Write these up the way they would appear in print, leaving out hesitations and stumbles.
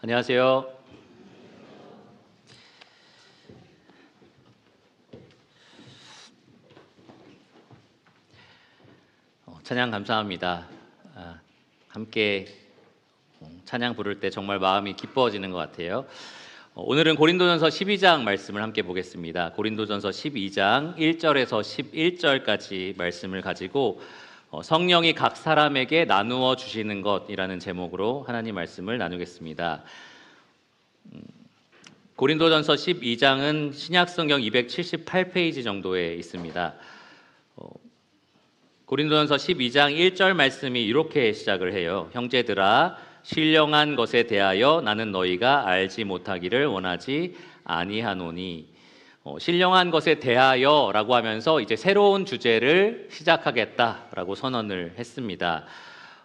안녕하세요. 찬양 감사합니다. 함께 찬양 부를 때 정말 마음이 기뻐지는 것 같아요. 오늘은 고린도전서 12장 말씀을 함께 보겠습니다. 고린도전서 12장 1절에서 11절까지 말씀을 가지고 성령이 각 사람에게 나누어 주시는 것이라는 제목으로 하나님 말씀을 나누겠습니다. 고린도전서 12장은 신약성경 278페이지 정도에 있습니다. 고린도전서 12장 1절 말씀이 이렇게 시작을 해요. 형제들아, 신령한 것에 대하여 나는 너희가 알지 못하기를 원하지 아니하노니. 신령한 것에 대하여라고 하면서 이제 새로운 주제를 시작하겠다라고 선언을 했습니다.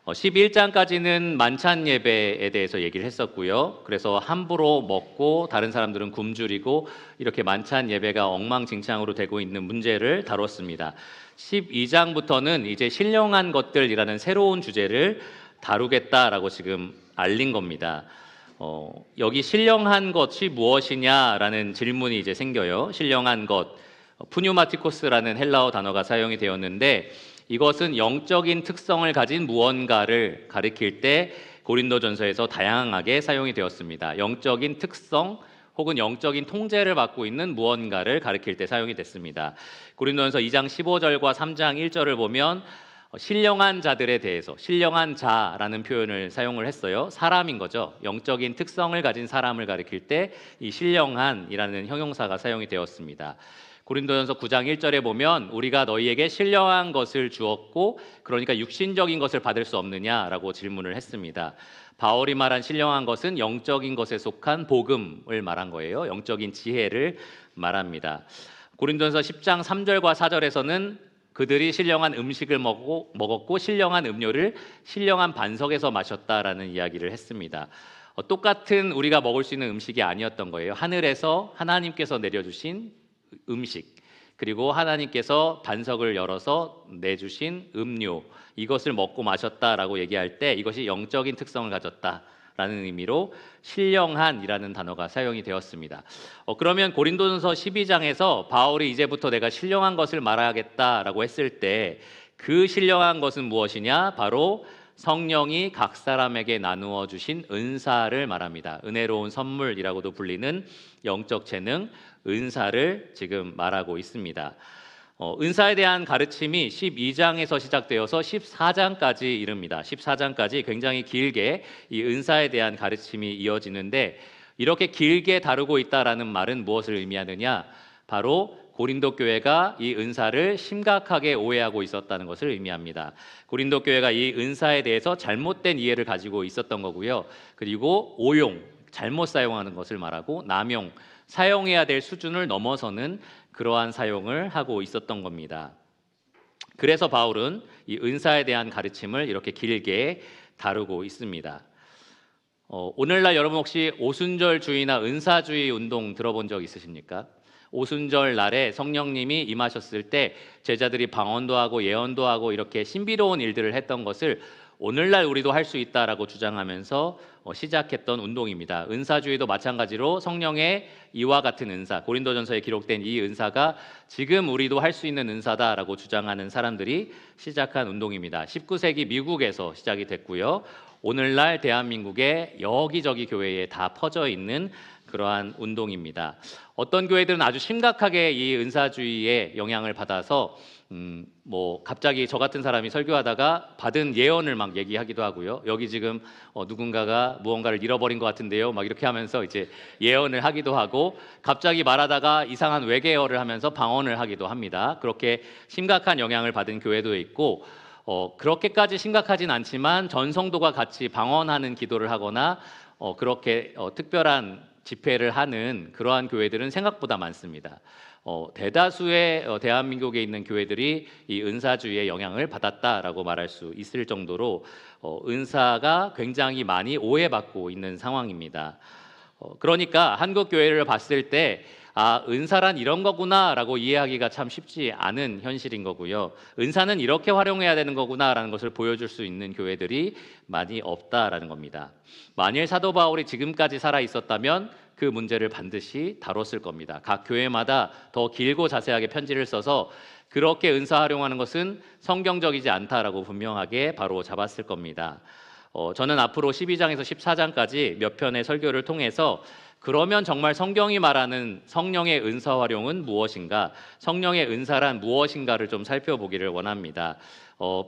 11장까지는 만찬 예배에 대해서 얘기를 했었고요. 그래서 함부로 먹고 다른 사람들은 굶주리고 이렇게 만찬 예배가 엉망진창으로 되고 있는 문제를 다뤘습니다. 12장부터는 이제 신령한 것들이라는 새로운 주제를 다루겠다라고 지금 알린 겁니다. 여기 신령한 것이 무엇이냐라는 질문이 이제 생겨요. 신령한 것, 푸뉴마티코스라는 헬라어 단어가 사용이 되었는데 이것은 영적인 특성을 가진 무언가를 가리킬 때 고린도전서에서 다양하게 사용이 되었습니다. 영적인 특성 혹은 영적인 통제를 받고 있는 무언가를 가리킬 때 사용이 됐습니다. 고린도전서 2장 15절과 3장 1절을 보면 신령한 자들에 대해서 신령한 자라는 표현을 사용을 했어요. 사람인 거죠. 영적인 특성을 가진 사람을 가리킬 때 이 신령한이라는 형용사가 사용이 되었습니다. 고린도전서 9장 1절에 보면 우리가 너희에게 신령한 것을 주었고 그러니까 육신적인 것을 받을 수 없느냐라고 질문을 했습니다. 바울이 말한 신령한 것은 영적인 것에 속한 복음을 말한 거예요. 영적인 지혜를 말합니다. 고린도전서 10장 3절과 4절에서는 그들이 신령한 음식을 먹었고 신령한 음료를 신령한 반석에서 마셨다라는 이야기를 했습니다. 똑같은 우리가 먹을 수 있는 음식이 아니었던 거예요. 하늘에서 하나님께서 내려주신 음식, 그리고 하나님께서 반석을 열어서 내주신 음료, 이것을 먹고 마셨다라고 얘기할 때 이것이 영적인 특성을 가졌다라는 의미로 신령한이라는 단어가 사용이 되었습니다. 그러면 고린도전서 12장에서 바울이 이제부터 내가 신령한 것을 말하겠다라고 했을 때 그 신령한 것은 무엇이냐? 바로 성령이 각 사람에게 나누어 주신 은사를 말합니다. 은혜로운 선물이라고도 불리는 영적 재능, 은사를 지금 말하고 있습니다. 은사에 대한 가르침이 12장에서 시작되어서 14장까지 이릅니다. 14장까지 굉장히 길게 이 은사에 대한 가르침이 이어지는데 이렇게 길게 다루고 있다라는 말은 무엇을 의미하느냐? 바로 고린도 교회가 이 은사를 심각하게 오해하고 있었다는 것을 의미합니다. 고린도 교회가 이 은사에 대해서 잘못된 이해를 가지고 있었던 거고요. 그리고 오용, 잘못 사용하는 것을 말하고 남용, 사용해야 될 수준을 넘어서는 그러한 사용을 하고 있었던 겁니다. 그래서 바울은 이 은사에 대한 가르침을 이렇게 길게 다루고 있습니다. 오늘날 여러분 혹시 오순절주의나 은사주의 운동 들어본 적 있으십니까? 오순절 날에 성령님이 임하셨을 때 제자들이 방언도 하고 예언도 하고 이렇게 신비로운 일들을 했던 것을 오늘날 우리도 할 수 있다라고 주장하면서 시작했던 운동입니다. 은사주의도 마찬가지로 성령의 이와 같은 은사, 고린도전서에 기록된 이 은사가 지금 우리도 할 수 있는 은사다라고 주장하는 사람들이 시작한 운동입니다. 19세기 미국에서 시작이 됐고요. 오늘날 대한민국의 여기저기 교회에 다 퍼져 있는 그러한 운동입니다. 어떤 교회들은 아주 심각하게 이 은사주의의 영향을 받아서 갑자기 저 같은 사람이 설교하다가 받은 예언을 막 얘기하기도 하고요. 여기 지금 누군가가 무언가를 잃어버린 것 같은데요. 막 이렇게 하면서 이제 예언을 하기도 하고 갑자기 말하다가 이상한 외계어를 하면서 방언을 하기도 합니다. 그렇게 심각한 영향을 받은 교회도 있고 그렇게까지 심각하진 않지만 전성도가 같이 방언하는 기도를 하거나 그렇게 특별한 집회를 하는 그러한 교회들은 생각보다 많습니다. 대다수의 대한민국에 있는 교회들이 이 은사주의의 영향을 받았다라고 말할 수 있을 정도로 은사가 굉장히 많이 오해받고 있는 상황입니다. 그러니까 한국 교회를 봤을 때 은사란 이런 거구나라고 이해하기가 참 쉽지 않은 현실인 거고요. 은사는 이렇게 활용해야 되는 거구나라는 것을 보여줄 수 있는 교회들이 많이 없다라는 겁니다. 만일 사도 바울이 지금까지 살아 있었다면 그 문제를 반드시 다뤘을 겁니다. 각 교회마다 더 길고 자세하게 편지를 써서 그렇게 은사 활용하는 것은 성경적이지 않다라고 분명하게 바로 잡았을 겁니다. 저는 앞으로 12장에서 14장까지 몇 편의 설교를 통해서 그러면 정말 성경이 말하는 성령의 은사 활용은 무엇인가, 성령의 은사란 무엇인가를 좀 살펴보기를 원합니다.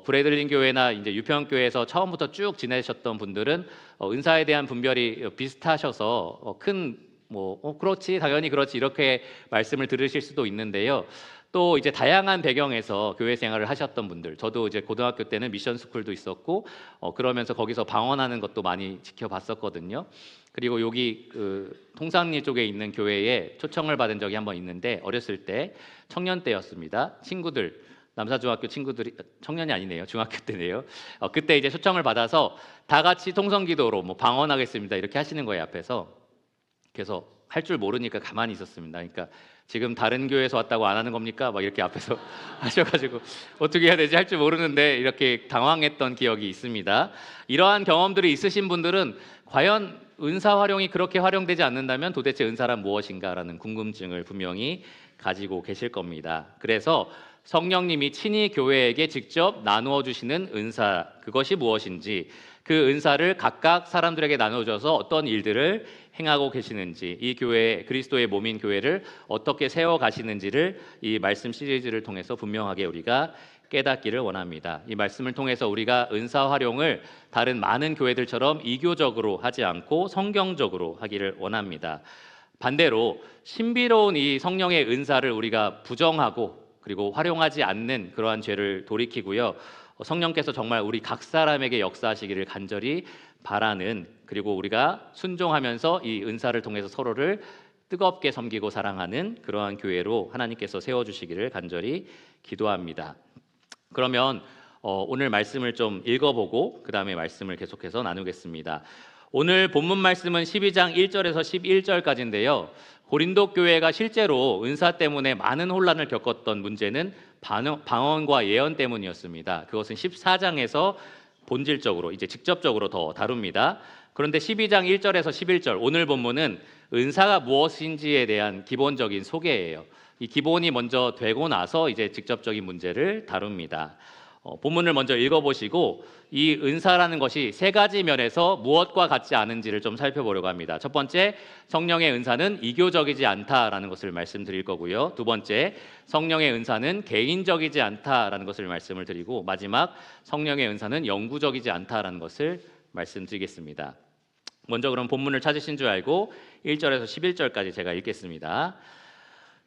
브래들린 교회나 이제 유평교회에서 처음부터 쭉 지내셨던 분들은 은사에 대한 분별이 비슷하셔서 그렇지, 당연히 그렇지 이렇게 말씀을 들으실 수도 있는데요. 또 이제 다양한 배경에서 교회 생활을 하셨던 분들, 저도 이제 고등학교 때는 미션 스쿨도 있었고 그러면서 거기서 방언하는 것도 많이 지켜봤었거든요. 그리고 여기 통상리 쪽에 있는 교회에 초청을 받은 적이 한번 있는데 어렸을 때 청년 때였습니다. 친구들, 남사중학교 친구들이, 청년이 아니네요, 중학교 때네요. 그때 이제 초청을 받아서 다 같이 통성기도로 방언하겠습니다 이렇게 하시는 거예요, 앞에서. 그래서 할 줄 모르니까 가만히 있었습니다. 그러니까 지금 다른 교회에서 왔다고 안 하는 겁니까? 막 이렇게 앞에서 하셔가지고 어떻게 해야 되지 할 줄 모르는데 이렇게 당황했던 기억이 있습니다. 이러한 경험들이 있으신 분들은 과연 은사 활용이 그렇게 활용되지 않는다면 도대체 은사란 무엇인가라는 궁금증을 분명히 가지고 계실 겁니다. 그래서 성령님이 친히 교회에게 직접 나누어 주시는 은사, 그것이 무엇인지, 그 은사를 각각 사람들에게 나눠줘서 어떤 일들을 행하고 계시는지, 이 교회, 그리스도의 몸인 교회를 어떻게 세워 가시는지를 이 말씀 시리즈를 통해서 분명하게 우리가 깨닫기를 원합니다. 이 말씀을 통해서 우리가 은사 활용을 다른 많은 교회들처럼 이교적으로 하지 않고 성경적으로 하기를 원합니다. 반대로 신비로운 이 성령의 은사를 우리가 부정하고 그리고 활용하지 않는 그러한 죄를 돌이키고요. 성령께서 정말 우리 각 사람에게 역사하시기를 간절히 바라는, 그리고 우리가 순종하면서 이 은사를 통해서 서로를 뜨겁게 섬기고 사랑하는 그러한 교회로 하나님께서 세워주시기를 간절히 기도합니다. 그러면 오늘 말씀을 좀 읽어보고 그 다음에 말씀을 계속해서 나누겠습니다. 오늘 본문 말씀은 12장 1절에서 11절까지인데요. 고린도 교회가 실제로 은사 때문에 많은 혼란을 겪었던 문제는 방언과 예언 때문이었습니다. 그것은 14장에서 본질적으로 이제 직접적으로 더 다룹니다. 그런데 12장 1절에서 11절 오늘 본문은 은사가 무엇인지에 대한 기본적인 소개예요. 이 기본이 먼저 되고 나서 이제 직접적인 문제를 다룹니다. 본문을 먼저 읽어보시고 이 은사라는 것이 세 가지 면에서 무엇과 같지 않은지를 좀 살펴보려고 합니다. 첫 번째, 성령의 은사는 이교적이지 않다라는 것을 말씀드릴 거고요. 두 번째, 성령의 은사는 개인적이지 않다라는 것을 말씀을 드리고, 마지막, 성령의 은사는 영구적이지 않다라는 것을 말씀드리겠습니다. 먼저 그럼 본문을 찾으신 줄 알고 1절에서 11절까지 제가 읽겠습니다.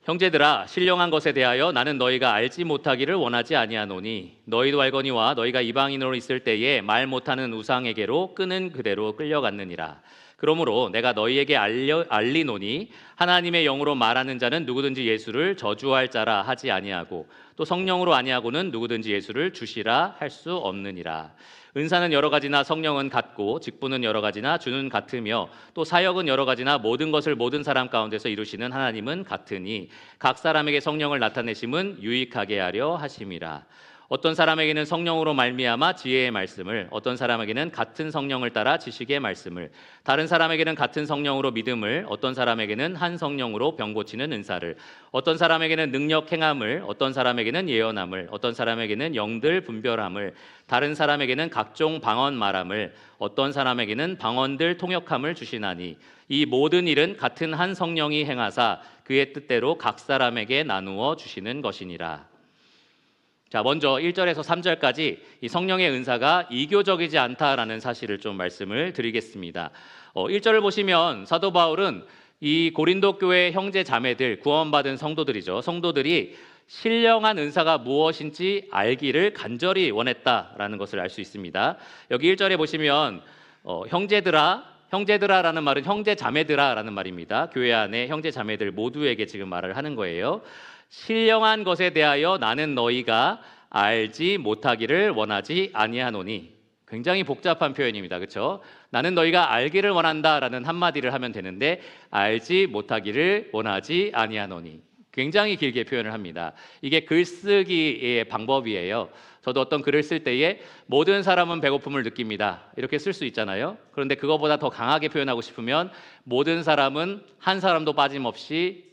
형제들아, 신령한 것에 대하여 나는 너희가 알지 못하기를 원하지 아니하노니 너희도 알거니와 너희가 이방인으로 있을 때에 말 못하는 우상에게로 끄는 그대로 끌려갔느니라. 그러므로 내가 너희에게 알리노니 하나님의 영으로 말하는 자는 누구든지 예수를 저주할 자라 하지 아니하고 또 성령으로 아니하고는 누구든지 예수를 주시라 할 수 없느니라. 은사는 여러 가지나 성령은 같고 직분은 여러 가지나 주는 같으며 또 사역은 여러 가지나 모든 것을 모든 사람 가운데서 이루시는 하나님은 같으니 각 사람에게 성령을 나타내심은 유익하게 하려 하심이라. 어떤 사람에게는 성령으로 말미암아 지혜의 말씀을, 어떤 사람에게는 같은 성령을 따라 지식의 말씀을, 다른 사람에게는 같은 성령으로 믿음을, 어떤 사람에게는 한 성령으로 병 고치는 은사를, 어떤 사람에게는 능력 행함을, 어떤 사람에게는 예언함을, 어떤 사람에게는 영들 분별함을, 다른 사람에게는 각종 방언 말함을, 어떤 사람에게는 방언들 통역함을 주시나니 이 모든 일은 같은 한 성령이 행하사 그의 뜻대로 각 사람에게 나누어 주시는 것이니라. 자, 먼저 1절에서 3절까지 이 성령의 은사가 이교적이지 않다라는 사실을 좀 말씀을 드리겠습니다. 1절을 보시면 사도 바울은 이 고린도 교회 형제 자매들, 구원받은 성도들이죠. 성도들이 신령한 은사가 무엇인지 알기를 간절히 원했다라는 것을 알 수 있습니다. 여기 1절에 보시면 형제들아라는 말은 형제 자매들아라는 말입니다. 교회 안에 형제 자매들 모두에게 지금 말을 하는 거예요. 신령한 것에 대하여 나는 너희가 알지 못하기를 원하지 아니하노니, 굉장히 복잡한 표현입니다. 그렇죠? 나는 너희가 알기를 원한다라는 한마디를 하면 되는데 알지 못하기를 원하지 아니하노니. 굉장히 길게 표현을 합니다. 이게 글쓰기의 방법이에요. 저도 어떤 글을 쓸 때에 모든 사람은 배고픔을 느낍니다. 이렇게 쓸 수 있잖아요. 그런데 그거보다 더 강하게 표현하고 싶으면 모든 사람은 한 사람도 빠짐없이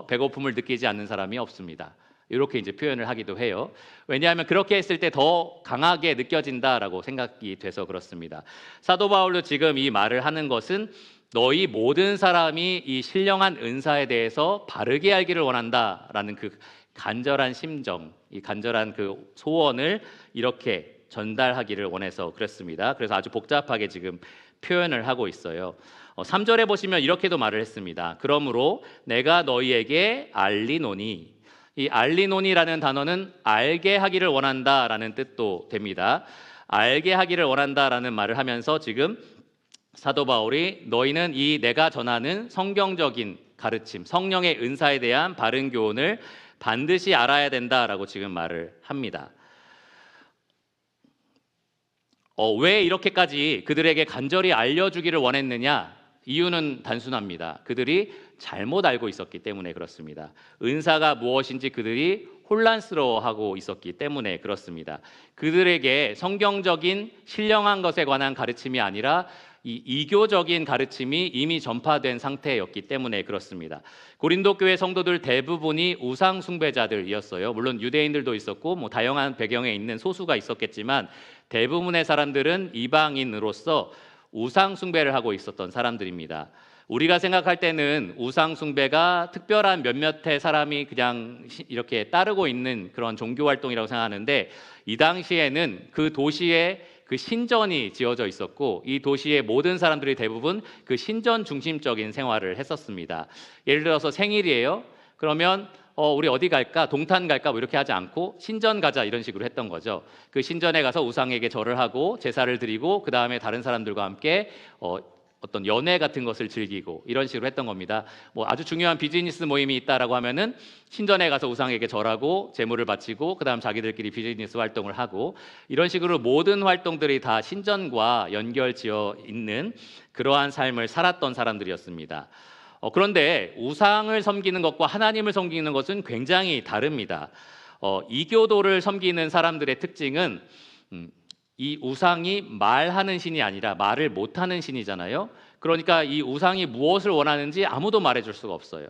배고픔을 느끼지 않는 사람이 없습니다. 이렇게 이제 표현을 하기도 해요. 왜냐하면 그렇게 했을 때 더 강하게 느껴진다라고 생각이 돼서 그렇습니다. 사도 바울도 지금 이 말을 하는 것은 너희 모든 사람이 이 신령한 은사에 대해서 바르게 알기를 원한다라는 그 간절한 심정, 이 간절한 그 소원을 이렇게 전달하기를 원해서 그렇습니다. 그래서 아주 복잡하게 지금 표현을 하고 있어요. 3절에 보시면 이렇게도 말을 했습니다. 그러므로 내가 너희에게 알리노니, 이 알리노니라는 단어는 알게 하기를 원한다라는 뜻도 됩니다. 알게 하기를 원한다라는 말을 하면서 지금 사도 바울이 너희는 이 내가 전하는 성경적인 가르침, 성령의 은사에 대한 바른 교훈을 반드시 알아야 된다라고 지금 말을 합니다. 왜 이렇게까지 그들에게 간절히 알려주기를 원했느냐? 이유는 단순합니다. 그들이 잘못 알고 있었기 때문에 그렇습니다. 은사가 무엇인지 그들이 혼란스러워하고 있었기 때문에 그렇습니다. 그들에게 성경적인 신령한 것에 관한 가르침이 아니라 이 이교적인 가르침이 이미 전파된 상태였기 때문에 그렇습니다. 고린도 교회 성도들 대부분이 우상 숭배자들이었어요. 물론 유대인들도 있었고 뭐 다양한 배경에 있는 소수가 있었겠지만 대부분의 사람들은 이방인으로서 우상 숭배를 하고 있었던 사람들입니다. 우리가 생각할 때는 우상 숭배가 특별한 몇몇의 사람이 그냥 이렇게 따르고 있는 그런 종교 활동이라고 생각하는데 이 당시에는 그 도시에 그 신전이 지어져 있었고 이 도시의 모든 사람들이 대부분 그 신전 중심적인 생활을 했었습니다. 예를 들어서 생일이에요. 그러면 우리 어디 갈까? 동탄 갈까? 뭐 이렇게 하지 않고 신전 가자 이런 식으로 했던 거죠. 그 신전에 가서 우상에게 절을 하고 제사를 드리고 그 다음에 다른 사람들과 함께 어떤 연회 같은 것을 즐기고 이런 식으로 했던 겁니다. 뭐 아주 중요한 비즈니스 모임이 있다라고 하면은 신전에 가서 우상에게 절하고 제물을 바치고 그다음 자기들끼리 비즈니스 활동을 하고 이런 식으로 모든 활동들이 다 신전과 연결지어 있는 그러한 삶을 살았던 사람들이었습니다. 그런데 우상을 섬기는 것과 하나님을 섬기는 것은 굉장히 다릅니다. 이교도를 섬기는 사람들의 특징은 이 우상이 말하는 신이 아니라 말을 못하는 신이잖아요. 그러니까 이 우상이 무엇을 원하는지 아무도 말해줄 수가 없어요.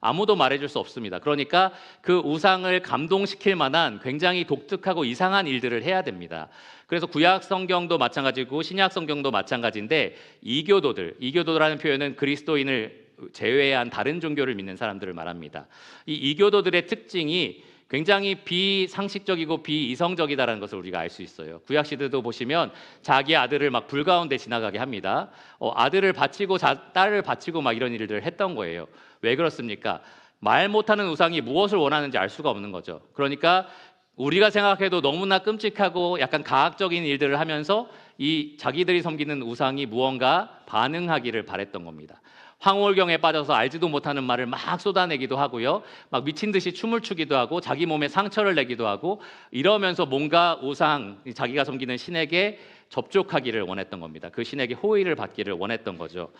아무도 말해줄 수 없습니다. 그러니까 그 우상을 감동시킬 만한 굉장히 독특하고 이상한 일들을 해야 됩니다. 그래서 구약 성경도 마찬가지고 신약 성경도 마찬가지인데 이교도라는 표현은 그리스도인을 제외한 다른 종교를 믿는 사람들을 말합니다. 이 이교도들의 특징이 굉장히 비상식적이고 비이성적이다라는 것을 우리가 알 수 있어요. 구약 시대도 보시면 자기 아들을 막 불 가운데 지나가게 합니다. 아들을 바치고 딸을 바치고 막 이런 일들을 했던 거예요. 왜 그렇습니까? 말 못하는 우상이 무엇을 원하는지 알 수가 없는 거죠. 그러니까 우리가 생각해도 너무나 끔찍하고 약간 가학적인 일들을 하면서 이 자기들이 섬기는 우상이 무언가 반응하기를 바랬던 겁니다. 황홀경에 빠져서 알지도 못하는 말을 막 쏟아내기도 하고요. 막 미친 듯이 춤을 추기도 하고 자기 몸에 상처를 내기도 하고 이러면서 뭔가 우상, 자기가 섬기는 신에게 접촉하기를 원했던 겁니다. 그 신에게 호의를 받기를 원했던 거죠.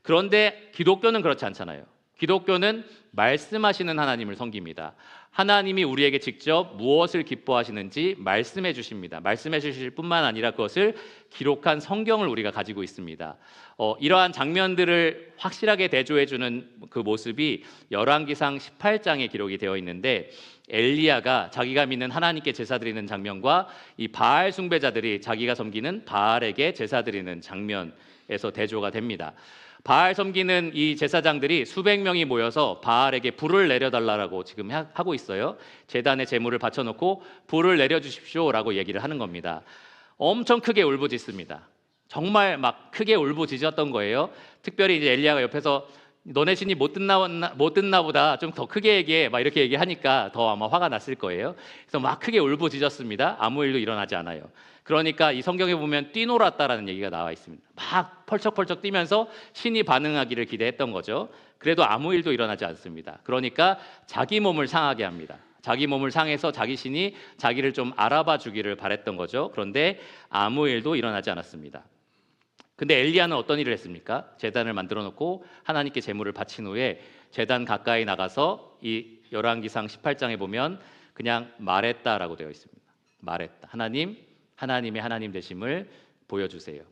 그런데 기독교는 그렇지 않잖아요. 기독교는 말씀하시는 하나님을 섬깁니다. 하나님이 우리에게 직접 무엇을 기뻐하시는지 말씀해 주십니다. 말씀해 주실 뿐만 아니라 그것을 기록한 성경을 우리가 가지고 있습니다. 이러한 장면들을 확실하게 대조해 주는 그 모습이 열왕기상 18장에 기록이 되어 있는데 엘리야가 자기가 믿는 하나님께 제사 드리는 장면과 이 바알 숭배자들이 자기가 섬기는 바알에게 제사 드리는 장면에서 대조가 됩니다. 바알 섬기는 이 제사장들이 수백 명이 모여서 바알에게 불을 내려달라고 지금 하고 있어요. 제단에 제물을 바쳐놓고 불을 내려주십시오라고 얘기를 하는 겁니다. 엄청 크게 울부짖습니다. 정말 막 크게 울부짖었던 거예요. 특별히 이제 엘리야가 옆에서 너네 신이 못 듣나 보다 좀 더 크게 얘기해 막 이렇게 얘기하니까 더 아마 화가 났을 거예요. 그래서 막 크게 울부짖었습니다. 아무 일도 일어나지 않아요. 그러니까 이 성경에 보면 뛰놀았다라는 얘기가 나와 있습니다. 막 펄쩍펄쩍 뛰면서 신이 반응하기를 기대했던 거죠. 그래도 아무 일도 일어나지 않습니다. 그러니까 자기 몸을 상하게 합니다. 자기 몸을 상해서 자기 신이 자기를 좀 알아봐 주기를 바랬던 거죠. 그런데 아무 일도 일어나지 않았습니다. 근데 엘리야는 어떤 일을 했습니까? 제단을 만들어 놓고 하나님께 제물을 바친 후에 제단 가까이 나가서 이 열왕기상 18장에 보면 그냥 말했다라고 되어 있습니다. 말했다. 하나님, 하나님의 하나님 되심을 보여주세요.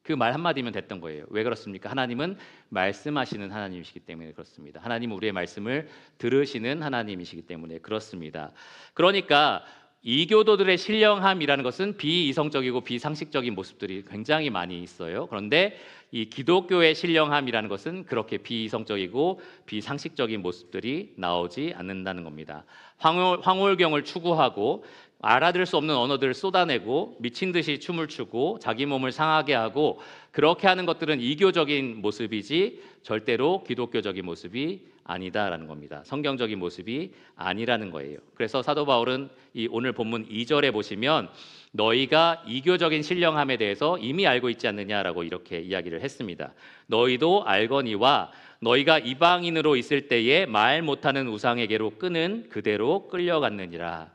그 말 한마디면 됐던 거예요. 왜 그렇습니까? 하나님은 말씀하시는 하나님이시기 때문에 그렇습니다. 하나님은 우리의 말씀을 들으시는 하나님이시기 때문에 그렇습니다. 그러니까 이교도들의 신령함이라는 것은 비이성적이고 비상식적인 모습들이 굉장히 많이 있어요. 그런데 이 기독교의 신령함이라는 것은 그렇게 비이성적이고 비상식적인 모습들이 나오지 않는다는 겁니다. 황홀경을 추구하고 알아들을 수 없는 언어들을 쏟아내고 미친 듯이 춤을 추고 자기 몸을 상하게 하고 그렇게 하는 것들은 이교적인 모습이지 절대로 기독교적인 모습이 아니다라는 겁니다. 성경적인 모습이 아니라는 거예요. 그래서 사도 바울은 이 오늘 본문 2절에 보시면 너희가 이교적인 신령함에 대해서 이미 알고 있지 않느냐라고 이렇게 이야기를 했습니다. 너희도 알거니와 너희가 이방인으로 있을 때에 말 못하는 우상에게로 끄는 그대로 끌려갔느니라.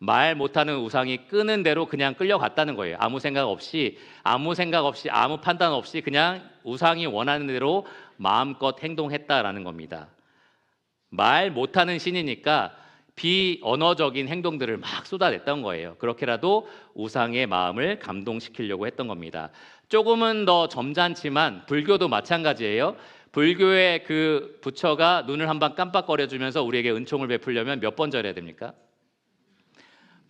말 못하는 우상이 끄는 대로 그냥 끌려갔다는 거예요. 아무 생각 없이 아무 판단 없이 그냥 우상이 원하는 대로 마음껏 행동했다라는 겁니다. 말 못하는 신이니까 비언어적인 행동들을 막 쏟아냈던 거예요. 그렇게라도 우상의 마음을 감동시키려고 했던 겁니다. 조금은 더 점잖지만 불교도 마찬가지예요. 불교의 그 부처가 눈을 한번 깜빡거려주면서 우리에게 은총을 베풀려면 몇 번 절해야 됩니까?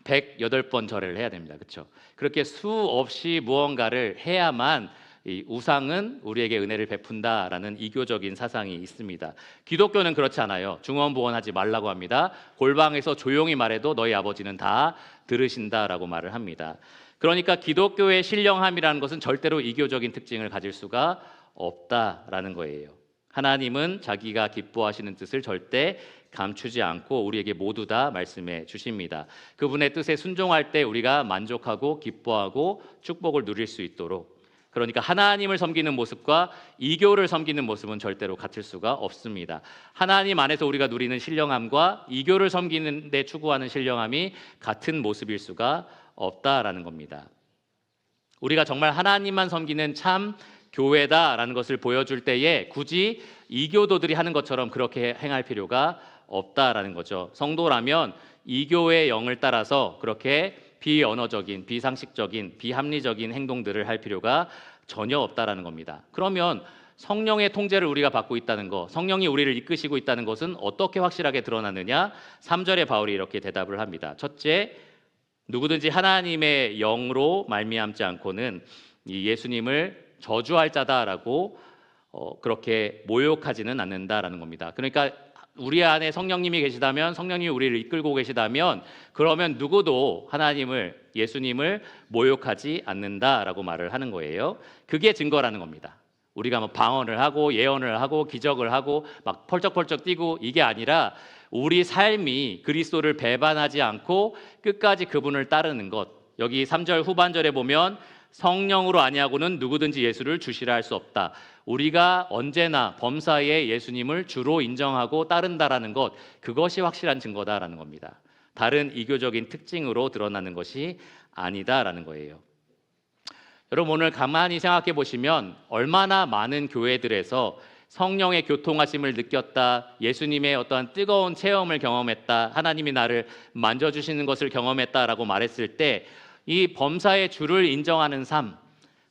108번 절을 해야 됩니다. 그렇죠? 그렇게 수없이 무언가를 해야만 이 우상은 우리에게 은혜를 베푼다라는 이교적인 사상이 있습니다. 기독교는 그렇지 않아요. 중언부언하지 말라고 합니다. 골방에서 조용히 말해도 너희 아버지는 다 들으신다라고 말을 합니다. 그러니까 기독교의 신령함이라는 것은 절대로 이교적인 특징을 가질 수가 없다라는 거예요. 하나님은 자기가 기뻐하시는 뜻을 절대 감추지 않고 우리에게 모두 다 말씀해 주십니다. 그분의 뜻에 순종할 때 우리가 만족하고 기뻐하고 축복을 누릴 수 있도록, 그러니까 하나님을 섬기는 모습과 이교를 섬기는 모습은 절대로 같을 수가 없습니다. 하나님 안에서 우리가 누리는 신령함과 이교를 섬기는 데 추구하는 신령함이 같은 모습일 수가 없다라는 겁니다. 우리가 정말 하나님만 섬기는 참 교회다라는 것을 보여줄 때에 굳이 이교도들이 하는 것처럼 그렇게 행할 필요가 없다라는 거죠. 성도라면 이교의 영을 따라서 그렇게 비언어적인, 비상식적인, 비합리적인 행동들을 할 필요가 전혀 없다라는 겁니다. 그러면 성령의 통제를 우리가 받고 있다는 것, 성령이 우리를 이끄시고 있다는 것은 어떻게 확실하게 드러나느냐? 3절에 바울이 이렇게 대답을 합니다. 첫째, 누구든지 하나님의 영으로 말미암지 않고는 이 예수님을 저주할 자다라고 그렇게 모욕하지는 않는다라는 겁니다. 그러니까 우리 안에 성령님이 계시다면, 성령님이 우리를 이끌고 계시다면 그러면 누구도 하나님을, 예수님을 모욕하지 않는다라고 말을 하는 거예요. 그게 증거라는 겁니다. 우리가 뭐 방언을 하고 예언을 하고 기적을 하고 막 펄쩍펄쩍 뛰고 이게 아니라 우리 삶이 그리스도를 배반하지 않고 끝까지 그분을 따르는 것. 여기 3절 후반절에 보면 성령으로 아니하고는 누구든지 예수를 주시라 할 수 없다. 우리가 언제나 범사에 예수님을 주로 인정하고 따른다라는 것, 그것이 확실한 증거다라는 겁니다. 다른 이교적인 특징으로 드러나는 것이 아니다라는 거예요. 여러분, 오늘 가만히 생각해 보시면 얼마나 많은 교회들에서 성령의 교통하심을 느꼈다, 예수님의 어떠한 뜨거운 체험을 경험했다, 하나님이 나를 만져주시는 것을 경험했다라고 말했을 때 이 범사의 주를 인정하는 삶,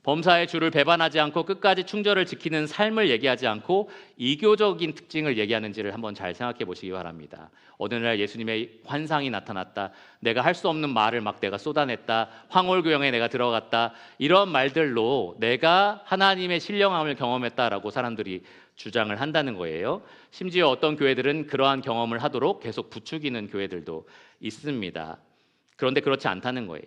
범사의 주를 배반하지 않고 끝까지 충절을 지키는 삶을 얘기하지 않고 이교적인 특징을 얘기하는지를 한번 잘 생각해 보시기 바랍니다. 어느 날 예수님의 환상이 나타났다, 내가 할 수 없는 말을 막 내가 쏟아냈다, 황홀교영에 내가 들어갔다, 이런 말들로 내가 하나님의 신령함을 경험했다라고 사람들이 주장을 한다는 거예요. 심지어 어떤 교회들은 그러한 경험을 하도록 계속 부추기는 교회들도 있습니다. 그런데 그렇지 않다는 거예요.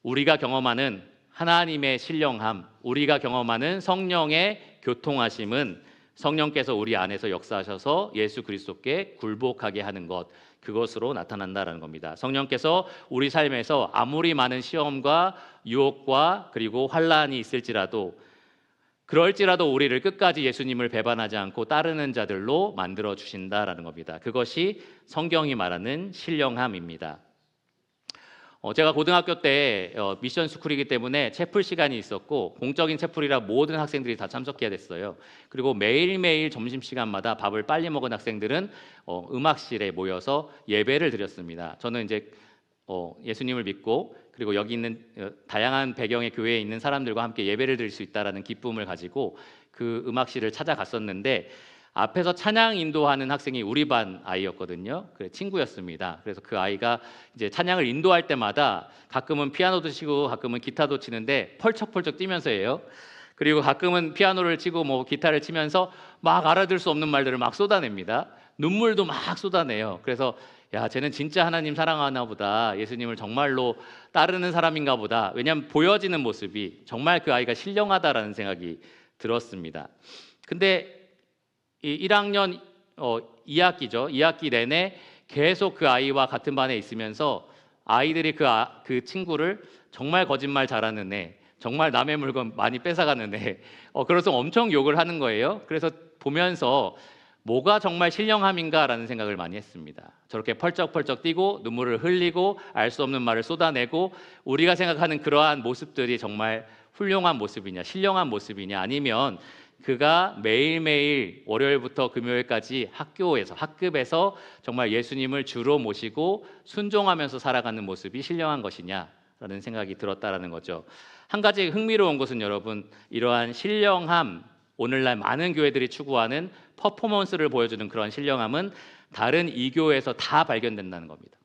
우리가 경험하는 하나님의 신령함, 우리가 경험하는 성령의 교통하심은 성령께서 우리 안에서 역사하셔서 예수 그리스도께 굴복하게 하는 것, 그것으로 나타난다는 겁니다. 성령께서 우리 삶에서 아무리 많은 시험과 유혹과 그리고 환란이 있을지라도 그럴지라도 우리를 끝까지 예수님을 배반하지 않고 따르는 자들로 만들어 주신다라는 겁니다. 그것이 성경이 말하는 신령함입니다. 제가 고등학교 때 미션 스쿨이기 때문에 채플 시간이 있었고, 공적인 채플이라 모든 학생들이 다 참석해야 됐어요. 그리고 매일매일 점심시간마다 밥을 빨리 먹은 학생들은 음악실에 모여서 예배를 드렸습니다. 저는 이제 예수님을 믿고, 그리고 여기 있는 다양한 배경의 교회에 있는 사람들과 함께 예배를 드릴 수 있다라는 기쁨을 가지고 그 음악실을 찾아갔었는데, 앞에서 찬양 인도하는 학생이 우리 반 아이였거든요. 그 친구였습니다. 그래서 그 아이가 이제 찬양을 인도할 때마다 가끔은 피아노도 치고 가끔은 기타도 치는데 펄쩍펄쩍 뛰면서 해요. 그리고 가끔은 피아노를 치고 뭐 기타를 치면서 막 알아들 수 없는 말들을 막 쏟아냅니다. 눈물도 막 쏟아내요. 그래서 야, 쟤는 진짜 하나님 사랑하나 보다. 예수님을 정말로 따르는 사람인가 보다. 왜냐하면 보여지는 모습이 정말 그 아이가 신령하다라는 생각이 들었습니다. 근데 이 1학년 2학기죠. 2학기 내내 계속 그 아이와 같은 반에 있으면서 아이들이 그 친구를 정말 거짓말 잘하는 애, 정말 남의 물건 많이 뺏어가는 애, 그래서 엄청 욕을 하는 거예요. 그래서 보면서 뭐가 정말 신령함인가라는 생각을 많이 했습니다. 저렇게 펄쩍펄쩍 뛰고 눈물을 흘리고 알 수 없는 말을 쏟아내고, 우리가 생각하는 그러한 모습들이 정말 훌륭한 모습이냐, 신령한 모습이냐, 아니면 그가 매일매일 월요일부터 금요일까지 학급에서 정말 예수님을 주로 모시고 순종하면서 살아가는 모습이 신령한 것이냐라는 생각이 들었다라는 거죠. 한 가지 흥미로운 것은, 여러분, 이러한 신령함, 오늘날 많은 교회들이 추구하는 퍼포먼스를 보여주는 그런 신령함은 다른 이교에서 다 발견된다는 겁니다.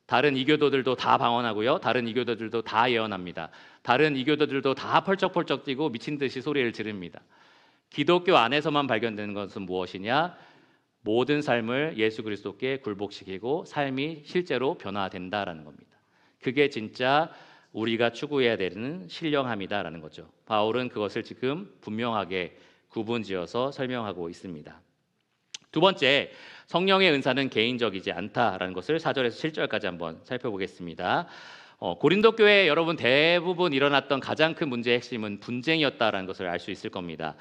다른 이교도들도 다 방언하고요, 다른 이교도들도 다 예언합니다. 다른 이교도들도 다 펄쩍펄쩍 뛰고 미친 듯이 소리를 지릅니다. 기독교 안에서만 발견되는 것은 무엇이냐? 모든 삶을 예수 그리스도께 굴복시키고 삶이 실제로 변화된다라는 겁니다. 그게 진짜 우리가 추구해야 되는 신령함이다라는 거죠. 바울은 그것을 지금 분명하게 구분지어서 설명하고 있습니다. 두 번째, 성령의 은사는 개인적이지 않다라는 것을 4절에서 7절까지 한번 살펴보겠습니다. 고린도 교회 여러분 대부분 일어났던 가장 큰 문제의 핵심은 분쟁이었다라는 것을 알 수 있을 겁니다.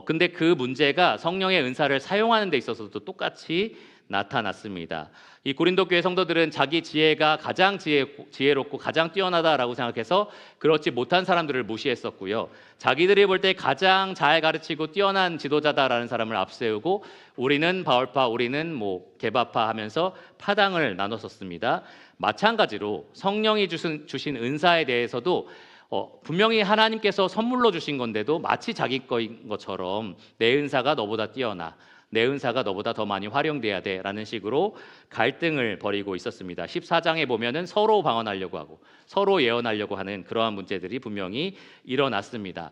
근데 그 문제가 성령의 은사를 사용하는 데 있어서도 똑같이 나타났습니다. 이 고린도 교회 성도들은 자기 지혜가 가장 지혜롭고 가장 뛰어나다라고 생각해서 그렇지 못한 사람들을 무시했었고요. 자기들이 볼 때 가장 잘 가르치고 뛰어난 지도자다라는 사람을 앞세우고, 우리는 바울파, 우리는 게바파 하면서 파당을 나눴었습니다. 마찬가지로 성령이 주신 은사에 대해서도 분명히 하나님께서 선물로 주신 건데도 마치 자기 거인 것처럼 내 은사가 너보다 뛰어나, 내 은사가 너보다 더 많이 활용돼야 돼 라는 식으로 갈등을 벌이고 있었습니다. 14장에 보면은 서로 방언하려고 하고 서로 예언하려고 하는 그러한 문제들이 분명히 일어났습니다.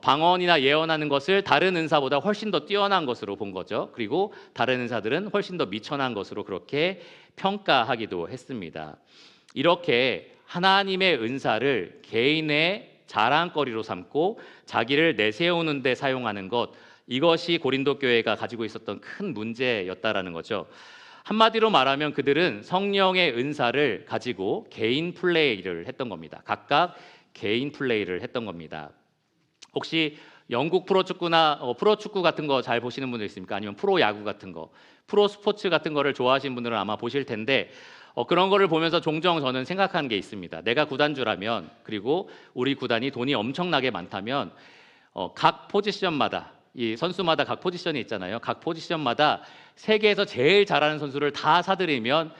방언이나 예언하는 것을 다른 은사보다 훨씬 더 뛰어난 것으로 본 거죠. 그리고 다른 은사들은 훨씬 더 미천한 것으로 그렇게 평가하기도 했습니다. 이렇게 하나님의 은사를 개인의 자랑거리로 삼고 자기를 내세우는 데 사용하는 것, 이것이 고린도 교회가 가지고 있었던 큰 문제였다라는 거죠. 한마디로 말하면 그들은 성령의 은사를 가지고 개인 플레이를 했던 겁니다. 각각 개인 플레이를 했던 겁니다. 혹시 영국 프로축구나 프로축구 같은 거 잘 보시는 분들 있습니까? 아니면 프로야구 같은 거, 프로스포츠 같은 거를 좋아하시는 분들은 아마 보실 텐데, 그런 거를 보면서 종종 저는 생각하는 게 있습니다. 내가 구단주라면, 그리고 우리 구단이 돈이 엄청나게 많다면 각 포지션마다, 이 선수마다 각 포지션이 있잖아요. 각 포지션마다 세계에서 제일 잘하는 선수를 다 사들이면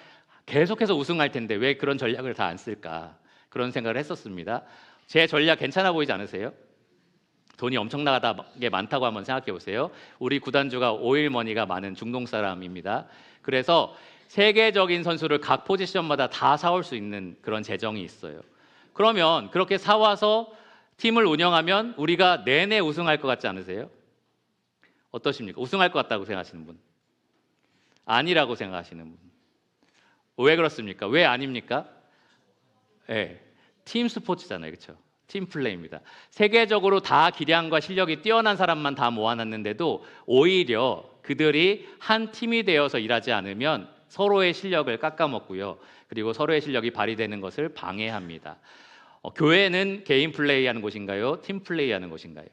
계속해서 우승할 텐데 왜 그런 전략을 다 안 쓸까? 그런 생각을 했었습니다. 제 전략 괜찮아 보이지 않으세요? 돈이 엄청나게 많다고 한번 생각해 보세요. 우리 구단주가 오일머니가 많은 중동 사람입니다. 그래서 세계적인 선수를 각 포지션마다 다 사올 수 있는 그런 재정이 있어요. 그러면 그렇게 사와서 팀을 운영하면 우리가 내내 우승할 것 같지 않으세요? 어떠십니까? 우승할 것 같다고 생각하시는 분? 아니라고 생각하시는 분? 왜 그렇습니까? 왜 아닙니까? 네, 팀 스포츠잖아요, 그렇죠? 팀 플레이입니다. 세계적으로 다 기량과 실력이 뛰어난 사람만 다 모아놨는데도 오히려 그들이 한 팀이 되어서 일하지 않으면 서로의 실력을 깎아먹고요. 그리고 서로의 실력이 발휘되는 것을 방해합니다. 교회는 개인 플레이하는 곳인가요? 팀 플레이하는 곳인가요?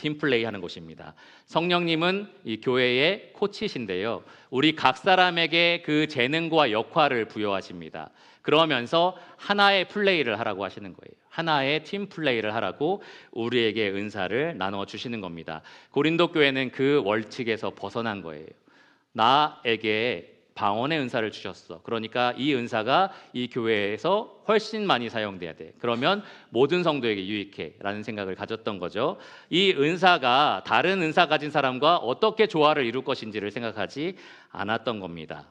팀플레이 하는 곳입니다. 성령님은 이 교회의 코치신데요. 우리 각 사람에게 그 재능과 역할을 부여하십니다. 그러면서 하나의 플레이를 하라고 하시는 거예요. 하나의 팀 플레이를 하라고 우리에게 은사를 나눠 주시는 겁니다. 고린도 교회는 그 원칙에서 벗어난 거예요. 나에게 방언의 은사를 주셨어. 그러니까 이 은사가 이 교회에서 훨씬 많이 사용돼야 돼. 그러면 모든 성도에게 유익해 라는 생각을 가졌던 거죠. 이 은사가 다른 은사 가진 사람과 어떻게 조화를 이룰 것인지를 생각하지 않았던 겁니다.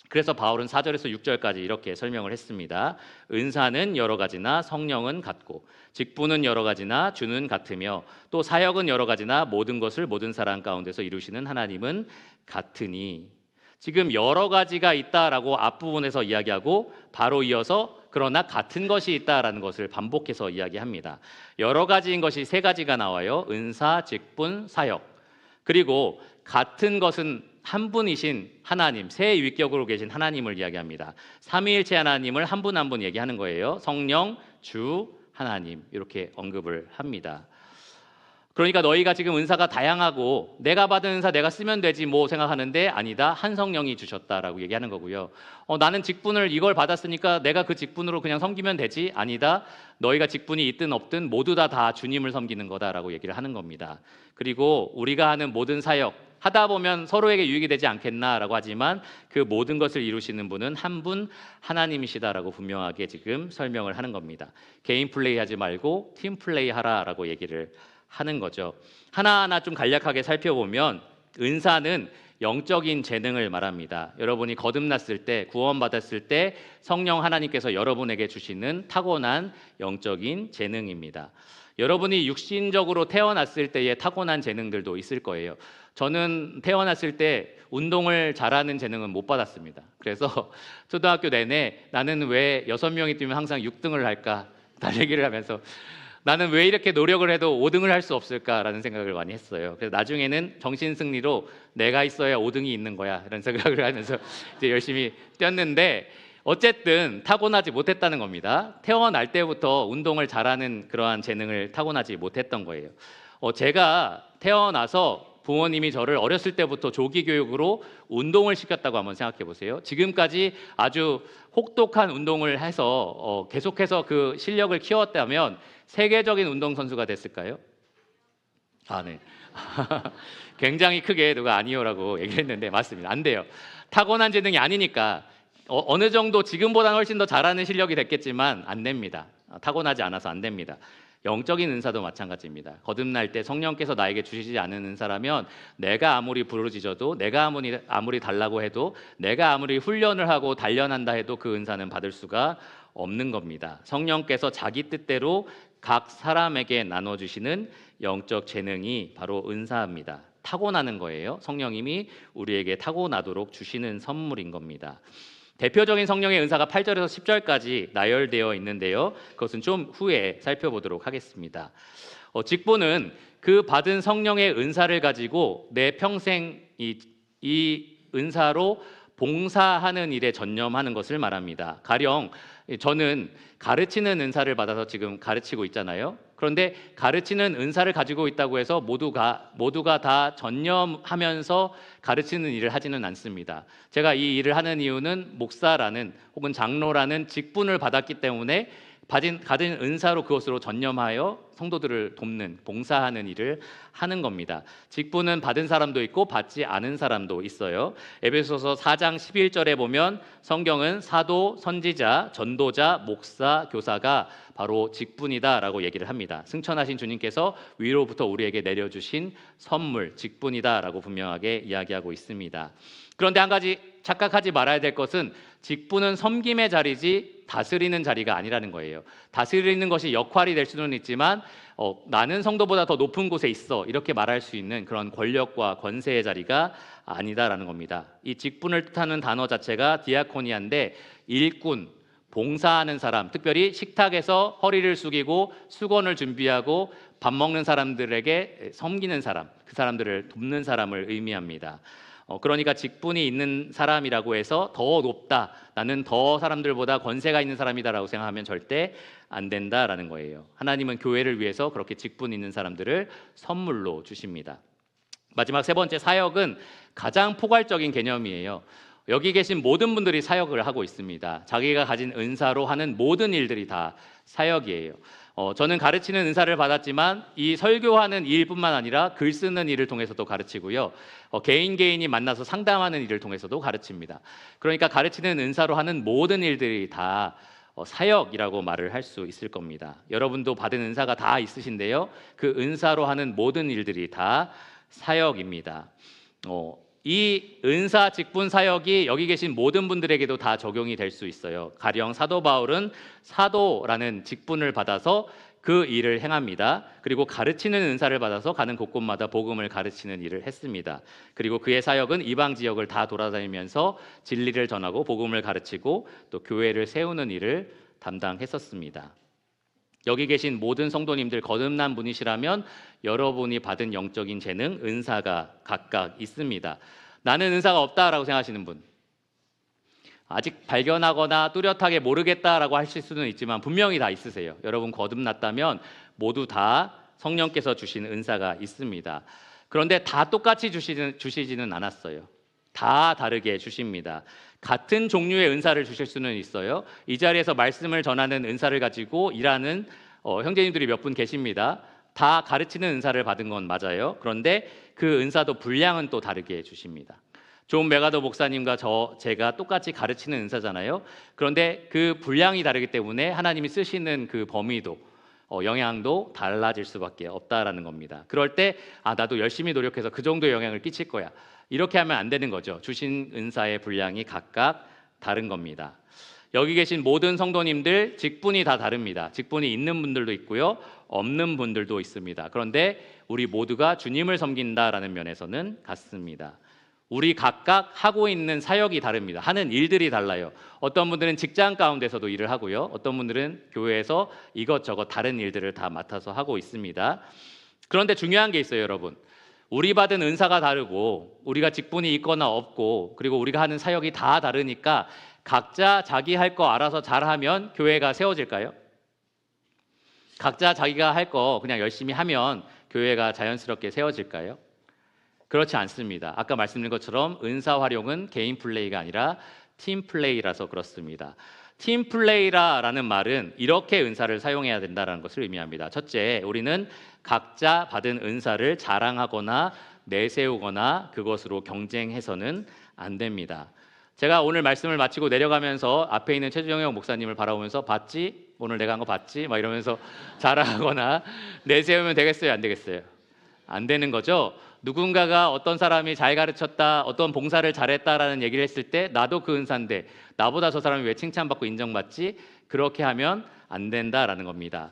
그래서 바울은 4절에서 6절까지 이렇게 설명을 했습니다. 은사는 여러 가지나 성령은 같고 직분은 여러 가지나 주는 같으며 또 사역은 여러 가지나 모든 것을 모든 사람 가운데서 이루시는 하나님은 같으니. 지금 여러 가지가 있다라고 앞부분에서 이야기하고 바로 이어서 그러나 같은 것이 있다라는 것을 반복해서 이야기합니다. 여러 가지인 것이 세 가지가 나와요. 은사, 직분, 사역. 그리고 같은 것은 한 분이신 하나님, 세 위격으로 계신 하나님을 이야기합니다. 삼위일체 하나님을 한 분 한 분 얘기하는 거예요. 성령, 주, 하나님 이렇게 언급을 합니다. 그러니까 너희가 지금 은사가 다양하고 내가 받은 은사 내가 쓰면 되지 뭐 생각하는데 아니다. 한 성령이 주셨다라고 얘기하는 거고요. 나는 직분을 이걸 받았으니까 내가 그 직분으로 그냥 섬기면 되지. 아니다. 너희가 직분이 있든 없든 모두 다 주님을 섬기는 거다라고 얘기를 하는 겁니다. 그리고 우리가 하는 모든 사역 하다 보면 서로에게 유익이 되지 않겠나라고 하지만 그 모든 것을 이루시는 분은 한 분 하나님이시다라고 분명하게 지금 설명을 하는 겁니다. 개인 플레이 하지 말고 팀 플레이 하라라고 얘기를 하는 거죠. 하나하나 좀 간략하게 살펴보면 은사는 영적인 재능을 말합니다. 여러분이 거듭났을 때, 구원받았을 때 성령 하나님께서 여러분에게 주시는 타고난 영적인 재능입니다. 여러분이 육신적으로 태어났을 때의 타고난 재능들도 있을 거예요. 저는 태어났을 때 운동을 잘하는 재능은 못 받았습니다. 그래서 초등학교 내내 나는 왜 6명이 뛰면 항상 6등을 할까 달리기를 하면서 나는 왜 이렇게 노력을 해도 5등을 할 수 없을까라는 생각을 많이 했어요. 그래서 나중에는 정신승리로 내가 있어야 5등이 있는 거야 이런 생각을 하면서 이제 열심히 뛰었는데 어쨌든 타고나지 못했다는 겁니다. 태어날 때부터 운동을 잘하는 그러한 재능을 타고나지 못했던 거예요. 제가 태어나서 부모님이 저를 어렸을 때부터 조기 교육으로 운동을 시켰다고 한번 생각해 보세요. 지금까지 아주 혹독한 운동을 해서 계속해서 그 실력을 키웠다면 세계적인 운동선수가 됐을까요? 네. 굉장히 크게 누가 아니요라고 얘기를 했는데 맞습니다. 안 돼요. 타고난 재능이 아니니까 어느 정도 지금보다는 훨씬 더 잘하는 실력이 됐겠지만 안 됩니다. 타고나지 않아서 안 됩니다. 영적인 은사도 마찬가지입니다. 거듭날 때 성령께서 나에게 주시지 않은 은사라면 내가 아무리 부르짖어도 내가 아무리 달라고 해도 내가 아무리 훈련을 하고 단련한다 해도 그 은사는 받을 수가 없는 겁니다. 성령께서 자기 뜻대로 각 사람에게 나눠주시는 영적 재능이 바로 은사입니다. 타고나는 거예요. 성령님이 우리에게 타고나도록 주시는 선물인 겁니다. 대표적인 성령의 은사가 8절에서 10절까지 나열되어 있는데요. 그것은 좀 후에 살펴보도록 하겠습니다. 직분은 그 받은 성령의 은사를 가지고 내 평생 이 은사로 봉사하는 일에 전념하는 것을 말합니다. 가령 저는 가르치는 은사를 받아서 지금 가르치고 있잖아요. 그런데 가르치는 은사를 가지고 있다고 해서 모두가 다 전념하면서 가르치는 일을 하지는 않습니다. 제가 이 일을 하는 이유는 목사라는 혹은 장로라는 직분을 받았기 때문에 가진 은사로 그것으로 전념하여 성도들을 돕는 봉사하는 일을 하는 겁니다. 직분은 받은 사람도 있고 받지 않은 사람도 있어요. 에베소서 4장 11절에 보면 성경은 사도, 선지자, 전도자, 목사, 교사가 바로 직분이다라고 얘기를 합니다. 승천하신 주님께서 위로부터 우리에게 내려주신 선물, 직분이다라고 분명하게 이야기하고 있습니다. 그런데 한 가지 착각하지 말아야 될 것은 직분은 섬김의 자리지 다스리는 자리가 아니라는 거예요. 다스리는 것이 역할이 될 수는 있지만 나는 성도보다 더 높은 곳에 있어 이렇게 말할 수 있는 그런 권력과 권세의 자리가 아니다라는 겁니다. 이 직분을 뜻하는 단어 자체가 디아코니아인데 일꾼, 봉사하는 사람, 특별히 식탁에서 허리를 숙이고 수건을 준비하고 밥 먹는 사람들에게 섬기는 사람, 그 사람들을 돕는 사람을 의미합니다. 그러니까 직분이 있는 사람이라고 해서 더 높다, 나는 더 사람들보다 권세가 있는 사람이다라고 생각하면 절대 안 된다라는 거예요. 하나님은 교회를 위해서 그렇게 직분 있는 사람들을 선물로 주십니다. 마지막 세 번째, 사역은 가장 포괄적인 개념이에요. 여기 계신 모든 분들이 사역을 하고 있습니다. 자기가 가진 은사로 하는 모든 일들이 다 사역이에요. 저는 가르치는 은사를 받았지만 이 설교하는 일뿐만 아니라 글 쓰는 일을 통해서도 가르치고요. 개인이 만나서 상담하는 일을 통해서도 가르칩니다. 그러니까 가르치는 은사로 하는 모든 일들이 다 사역이라고 말을 할 수 있을 겁니다. 여러분도 받은 은사가 다 있으신데요. 그 은사로 하는 모든 일들이 다 사역입니다. 이 은사 직분 사역이 여기 계신 모든 분들에게도 다 적용이 될 수 있어요. 가령 사도 바울은 사도라는 직분을 받아서 그 일을 행합니다. 그리고 가르치는 은사를 받아서 가는 곳곳마다 복음을 가르치는 일을 했습니다. 그리고 그의 사역은 이방 지역을 다 돌아다니면서 진리를 전하고 복음을 가르치고 또 교회를 세우는 일을 담당했었습니다. 여기 계신 모든 성도님들 거듭난 분이시라면 여러분이 받은 영적인 재능, 은사가 각각 있습니다. 나는 은사가 없다라고 생각하시는 분, 아직 발견하거나 뚜렷하게 모르겠다라고 하실 수는 있지만 분명히 다 있으세요. 여러분 거듭났다면 모두 다 성령께서 주신 은사가 있습니다. 그런데 다 똑같이 주시지는 않았어요. 다 다르게 주십니다. 같은 종류의 은사를 주실 수는 있어요. 이 자리에서 말씀을 전하는 은사를 가지고 일하는 형제님들이 몇 분 계십니다. 다 가르치는 은사를 받은 건 맞아요. 그런데 그 은사도 분량은 또 다르게 주십니다. 존 메가더 목사님과 제가 똑같이 가르치는 은사잖아요. 그런데 그 분량이 다르기 때문에 하나님이 쓰시는 그 범위도 영향도 달라질 수밖에 없다라는 겁니다. 그럴 때 나도 열심히 노력해서 그 정도의 영향을 끼칠 거야, 이렇게 하면 안 되는 거죠. 주신 은사의 분량이 각각 다른 겁니다. 여기 계신 모든 성도님들 직분이 다 다릅니다. 직분이 있는 분들도 있고요, 없는 분들도 있습니다. 그런데 우리 모두가 주님을 섬긴다라는 면에서는 같습니다. 우리 각각 하고 있는 사역이 다릅니다. 하는 일들이 달라요. 어떤 분들은 직장 가운데서도 일을 하고요, 어떤 분들은 교회에서 이것저것 다른 일들을 다 맡아서 하고 있습니다. 그런데 중요한 게 있어요, 여러분. 우리 받은 은사가 다르고 우리가 직분이 있거나 없고 그리고 우리가 하는 사역이 다 다르니까 각자 자기 할 거 알아서 잘하면 교회가 세워질까요? 각자 자기가 할 거 그냥 열심히 하면 교회가 자연스럽게 세워질까요? 그렇지 않습니다. 아까 말씀드린 것처럼 은사 활용은 개인 플레이가 아니라 팀 플레이라서 그렇습니다. 팀 플레이라는 말은 이렇게 은사를 사용해야 된다는 것을 의미합니다. 첫째, 우리는 각자 받은 은사를 자랑하거나 내세우거나 그것으로 경쟁해서는 안 됩니다. 제가 오늘 말씀을 마치고 내려가면서 앞에 있는 최주영 목사님을 바라보면서 봤지? 오늘 내가 한 거 봤지? 막 이러면서 자랑하거나 내세우면 되겠어요? 안 되겠어요? 안 되는 거죠. 누군가가 어떤 사람이 잘 가르쳤다, 어떤 봉사를 잘했다라는 얘기를 했을 때 나도 그 은사인데 나보다 저 사람이 왜 칭찬받고 인정받지? 그렇게 하면 안 된다라는 겁니다.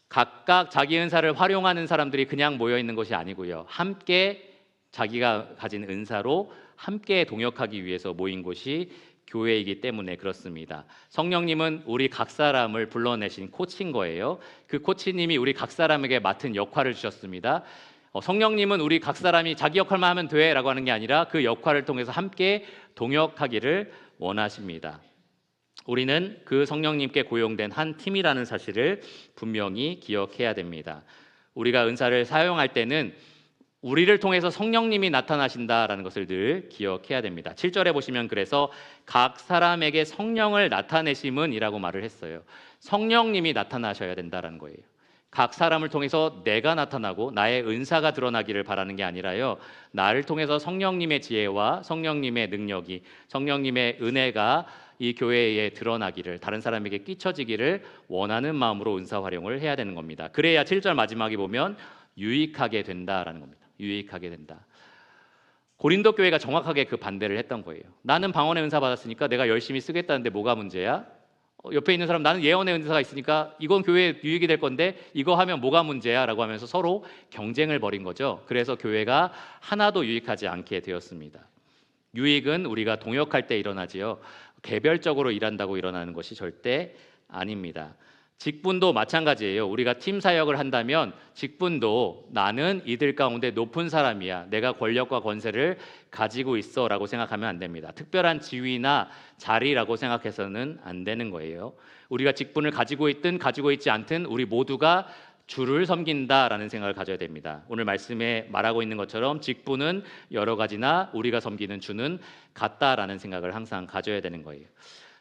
각각 자기 은사를 활용하는 사람들이 그냥 모여 있는 것이 아니고요, 함께 자기가 가진 은사로 함께 동역하기 위해서 모인 곳이 교회이기 때문에 그렇습니다. 성령님은 우리 각 사람을 불러내신 코치인 거예요. 그 코치님이 우리 각 사람에게 맡은 역할을 주셨습니다. 성령님은 우리 각 사람이 자기 역할만 하면 돼 라고 하는 게 아니라 그 역할을 통해서 함께 동역하기를 원하십니다. 우리는 그 성령님께 고용된 한 팀이라는 사실을 분명히 기억해야 됩니다. 우리가 은사를 사용할 때는 우리를 통해서 성령님이 나타나신다라는 것을 늘 기억해야 됩니다. 7절에 보시면 그래서 각 사람에게 성령을 나타내심은 이라고 말을 했어요. 성령님이 나타나셔야 된다는 거예요. 각 사람을 통해서 내가 나타나고 나의 은사가 드러나기를 바라는 게 아니라요, 나를 통해서 성령님의 지혜와 성령님의 능력이, 성령님의 은혜가 이 교회에 드러나기를, 다른 사람에게 끼쳐지기를 원하는 마음으로 은사 활용을 해야 되는 겁니다. 그래야 7절 마지막에 보면 유익하게 된다라는 겁니다. 유익하게 된다. 고린도 교회가 정확하게 그 반대를 했던 거예요. 나는 방언의 은사 받았으니까 내가 열심히 쓰겠다는데 뭐가 문제야? 옆에 있는 사람 나는 예언의 은사가 있으니까 이건 교회에 유익이 될 건데 이거 하면 뭐가 문제야? 라고 하면서 서로 경쟁을 벌인 거죠. 그래서 교회가 하나도 유익하지 않게 되었습니다. 유익은 우리가 동역할 때 일어나지요, 개별적으로 일한다고 일어나는 것이 절대 아닙니다. 직분도 마찬가지예요. 우리가 팀 사역을 한다면 직분도 나는 이들 가운데 높은 사람이야, 내가 권력과 권세를 가지고 있어 라고 생각하면 안 됩니다. 특별한 지위나 자리라고 생각해서는 안 되는 거예요. 우리가 직분을 가지고 있든 가지고 있지 않든 우리 모두가 주를 섬긴다라는 생각을 가져야 됩니다. 오늘 말씀에 말하고 있는 것처럼 직분은 여러 가지나 우리가 섬기는 주는 같다라는 생각을 항상 가져야 되는 거예요.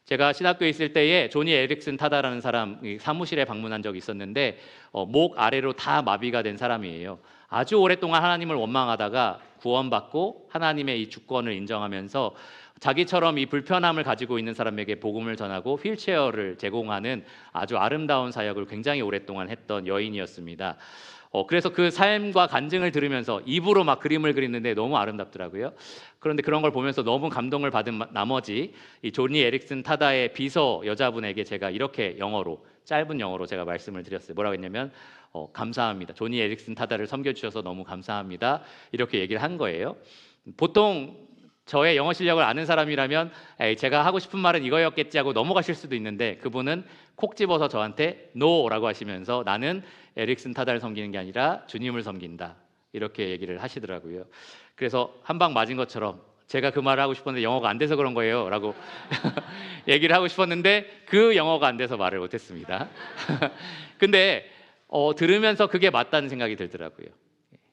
제가 신학교에 있을 때에 조니 에릭슨 타다라는 사람 사무실에 방문한 적이 있었는데 목 아래로 다 마비가 된 사람이에요. 아주 오랫동안 하나님을 원망하다가 구원받고 하나님의 이 주권을 인정하면서 자기처럼 이 불편함을 가지고 있는 사람에게 복음을 전하고 휠체어를 제공하는 아주 아름다운 사역을 굉장히 오랫동안 했던 여인이었습니다. 그래서 그 삶과 간증을 들으면서 입으로 막 그림을 그리는데 너무 아름답더라고요. 그런데 그런 걸 보면서 너무 감동을 받은 나머지 이 조니 에릭슨 타다의 비서 여자분에게 제가 이렇게 영어로, 짧은 영어로 제가 말씀을 드렸어요. 뭐라고 했냐면 감사합니다. 조니 에릭슨 타다를 섬겨주셔서 너무 감사합니다. 이렇게 얘기를 한 거예요. 보통 저의 영어 실력을 아는 사람이라면 제가 하고 싶은 말은 이거였겠지 하고 넘어가실 수도 있는데, 그분은 콕 집어서 저한테 NO라고 하시면서 나는 에릭슨 타다를 섬기는 게 아니라 주님을 섬긴다, 이렇게 얘기를 하시더라고요. 그래서 한 방 맞은 것처럼 제가 그 말을 하고 싶었는데 영어가 안 돼서 그런 거예요 라고 얘기를 하고 싶었는데 그 영어가 안 돼서 말을 못했습니다. 근데 들으면서 그게 맞다는 생각이 들더라고요.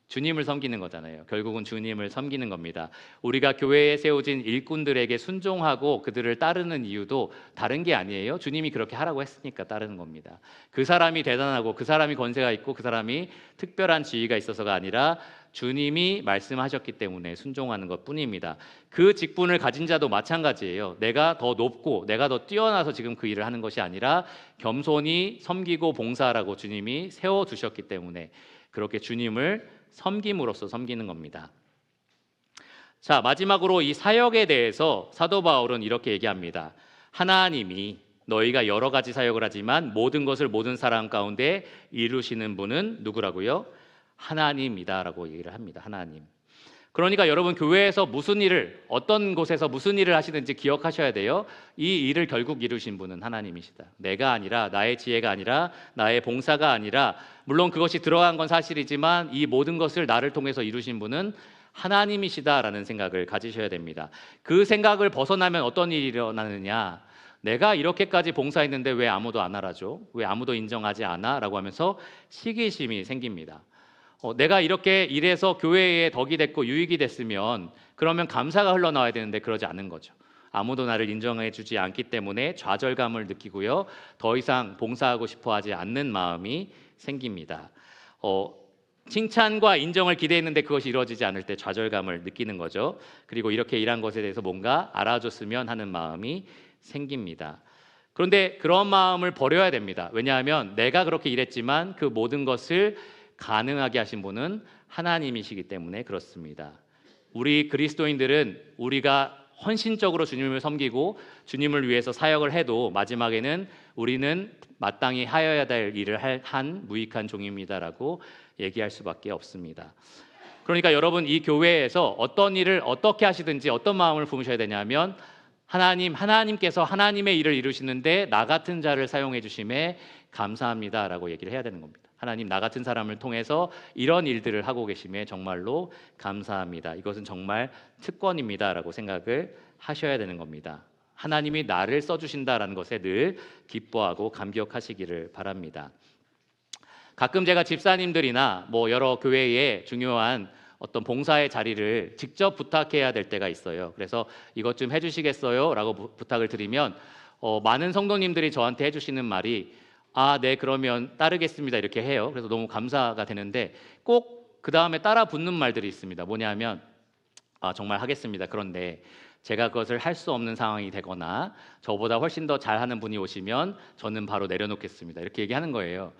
주님을 섬기는 거잖아요. 결국은 주님을 섬기는 겁니다. 우리가 교회에 세워진 일꾼들에게 순종하고 그들을 따르는 이유도 다른 게 아니에요. 주님이 그렇게 하라고 했으니까 따르는 겁니다. 그 사람이 대단하고 그 사람이 권세가 있고 그 사람이 특별한 지위가 있어서가 아니라 주님이 말씀하셨기 때문에 순종하는 것뿐입니다. 그 직분을 가진 자도 마찬가지예요. 내가 더 높고 내가 더 뛰어나서 지금 그 일을 하는 것이 아니라 겸손히 섬기고 봉사하라고 주님이 세워두셨기 때문에 그렇게 주님을 섬김으로써 섬기는 겁니다. 자, 마지막으로 이 사역에 대해서 사도 바울은 이렇게 얘기합니다. 하나님이 너희가 여러 가지 사역을 하지만 모든 것을 모든 사람 가운데 이루시는 분은 누구라고요? 하나님이다라고 얘기를 합니다. 하나님. 그러니까 여러분 교회에서 무슨 일을, 어떤 곳에서 무슨 일을 하시든지 기억하셔야 돼요. 이 일을 결국 이루신 분은 하나님이시다. 내가 아니라, 나의 지혜가 아니라, 나의 봉사가 아니라, 물론 그것이 들어간 건 사실이지만 이 모든 것을 나를 통해서 이루신 분은 하나님이시다라는 생각을 가지셔야 됩니다. 그 생각을 벗어나면 어떤 일이 일어나느냐? 내가 이렇게까지 봉사했는데 왜 아무도 안 알아줘? 왜 아무도 인정하지 않아? 라고 하면서 시기심이 생깁니다. 내가 이렇게 일해서 교회에 덕이 됐고 유익이 됐으면 그러면 감사가 흘러나와야 되는데 그러지 않은 거죠. 아무도 나를 인정해 주지 않기 때문에 좌절감을 느끼고요. 더 이상 봉사하고 싶어 하지 않는 마음이 생깁니다. 칭찬과 인정을 기대했는데 그것이 이루어지지 않을 때 좌절감을 느끼는 거죠. 그리고 이렇게 일한 것에 대해서 뭔가 알아줬으면 하는 마음이 생깁니다. 그런데 그런 마음을 버려야 됩니다. 왜냐하면 내가 그렇게 일했지만 그 모든 것을 가능하게 하신 분은 하나님이시기 때문에 그렇습니다. 우리 그리스도인들은 우리가 헌신적으로 주님을 섬기고 주님을 위해서 사역을 해도 마지막에는 우리는 마땅히 하여야 될 일을 한 무익한 종입니다라고 얘기할 수밖에 없습니다. 그러니까 여러분 이 교회에서 어떤 일을 어떻게 하시든지 어떤 마음을 품으셔야 되냐면 하나님께서 하나님의 일을 이루시는데 나 같은 자를 사용해 주심에 감사합니다라고 얘기를 해야 되는 겁니다. 하나님, 나 같은 사람을 통해서 이런 일들을 하고 계심에 정말로 감사합니다. 이것은 정말 특권입니다라고 생각을 하셔야 되는 겁니다. 하나님이 나를 써주신다라는 것에 늘 기뻐하고 감격하시기를 바랍니다. 가끔 제가 집사님들이나 여러 교회의 중요한 어떤 봉사의 자리를 직접 부탁해야 될 때가 있어요. 그래서 이것 좀 해주시겠어요? 라고 부탁을 드리면 많은 성도님들이 저한테 해주시는 말이 네, 그러면 따르겠습니다 이렇게 해요. 그래서 너무 감사가 되는데 꼭 그 다음에 따라 붙는 말들이 있습니다. 뭐냐면 정말 하겠습니다. 그런데 제가 그것을 할 수 없는 상황이 되거나 저보다 훨씬 더 잘하는 분이 오시면 저는 바로 내려놓겠습니다. 이렇게 얘기하는 거예요.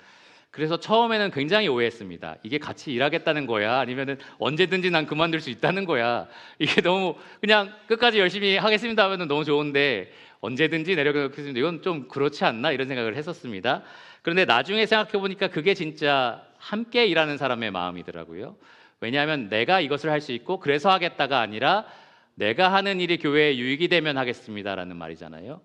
그래서 처음에는 굉장히 오해했습니다. 이게 같이 일하겠다는 거야? 아니면 언제든지 난 그만둘 수 있다는 거야? 이게 너무 그냥 끝까지 열심히 하겠습니다 하면 너무 좋은데 언제든지 내려놓겠습니다. 이건 좀 그렇지 않나? 이런 생각을 했었습니다. 그런데 나중에 생각해 보니까 그게 진짜 함께 일하는 사람의 마음이더라고요. 왜냐하면 내가 이것을 할 수 있고 그래서 하겠다가 아니라 내가 하는 일이 교회에 유익이 되면 하겠습니다라는 말이잖아요.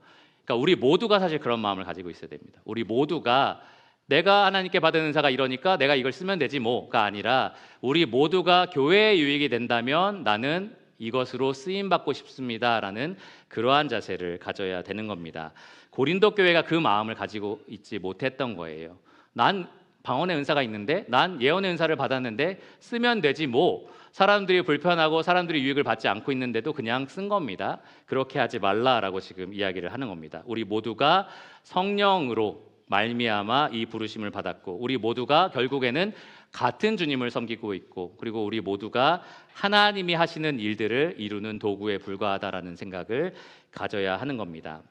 그러니까 우리 모두가 사실 그런 마음을 가지고 있어야 됩니다. 우리 모두가 내가 하나님께 받은 은사가 이러니까 내가 이걸 쓰면 되지 뭐가 아니라 우리 모두가 교회의 유익이 된다면 나는 이것으로 쓰임 받고 싶습니다라는 그러한 자세를 가져야 되는 겁니다. 고린도 교회가 그 마음을 가지고 있지 못했던 거예요. 난 방언의 은사가 있는데, 난 예언의 은사를 받았는데 쓰면 되지 뭐, 사람들이 불편하고 사람들이 유익을 받지 않고 있는데도 그냥 쓴 겁니다. 그렇게 하지 말라라고 지금 이야기를 하는 겁니다. 우리 모두가 성령으로 말미암아 이 부르심을 받았고, 우리 모두가 결국에는 같은 주님을 섬기고 있고, 그리고 우리 모두가 하나님이 하시는 일들을 이루는 도구에 불과하다라는 생각을 가져야 하는 겁니다.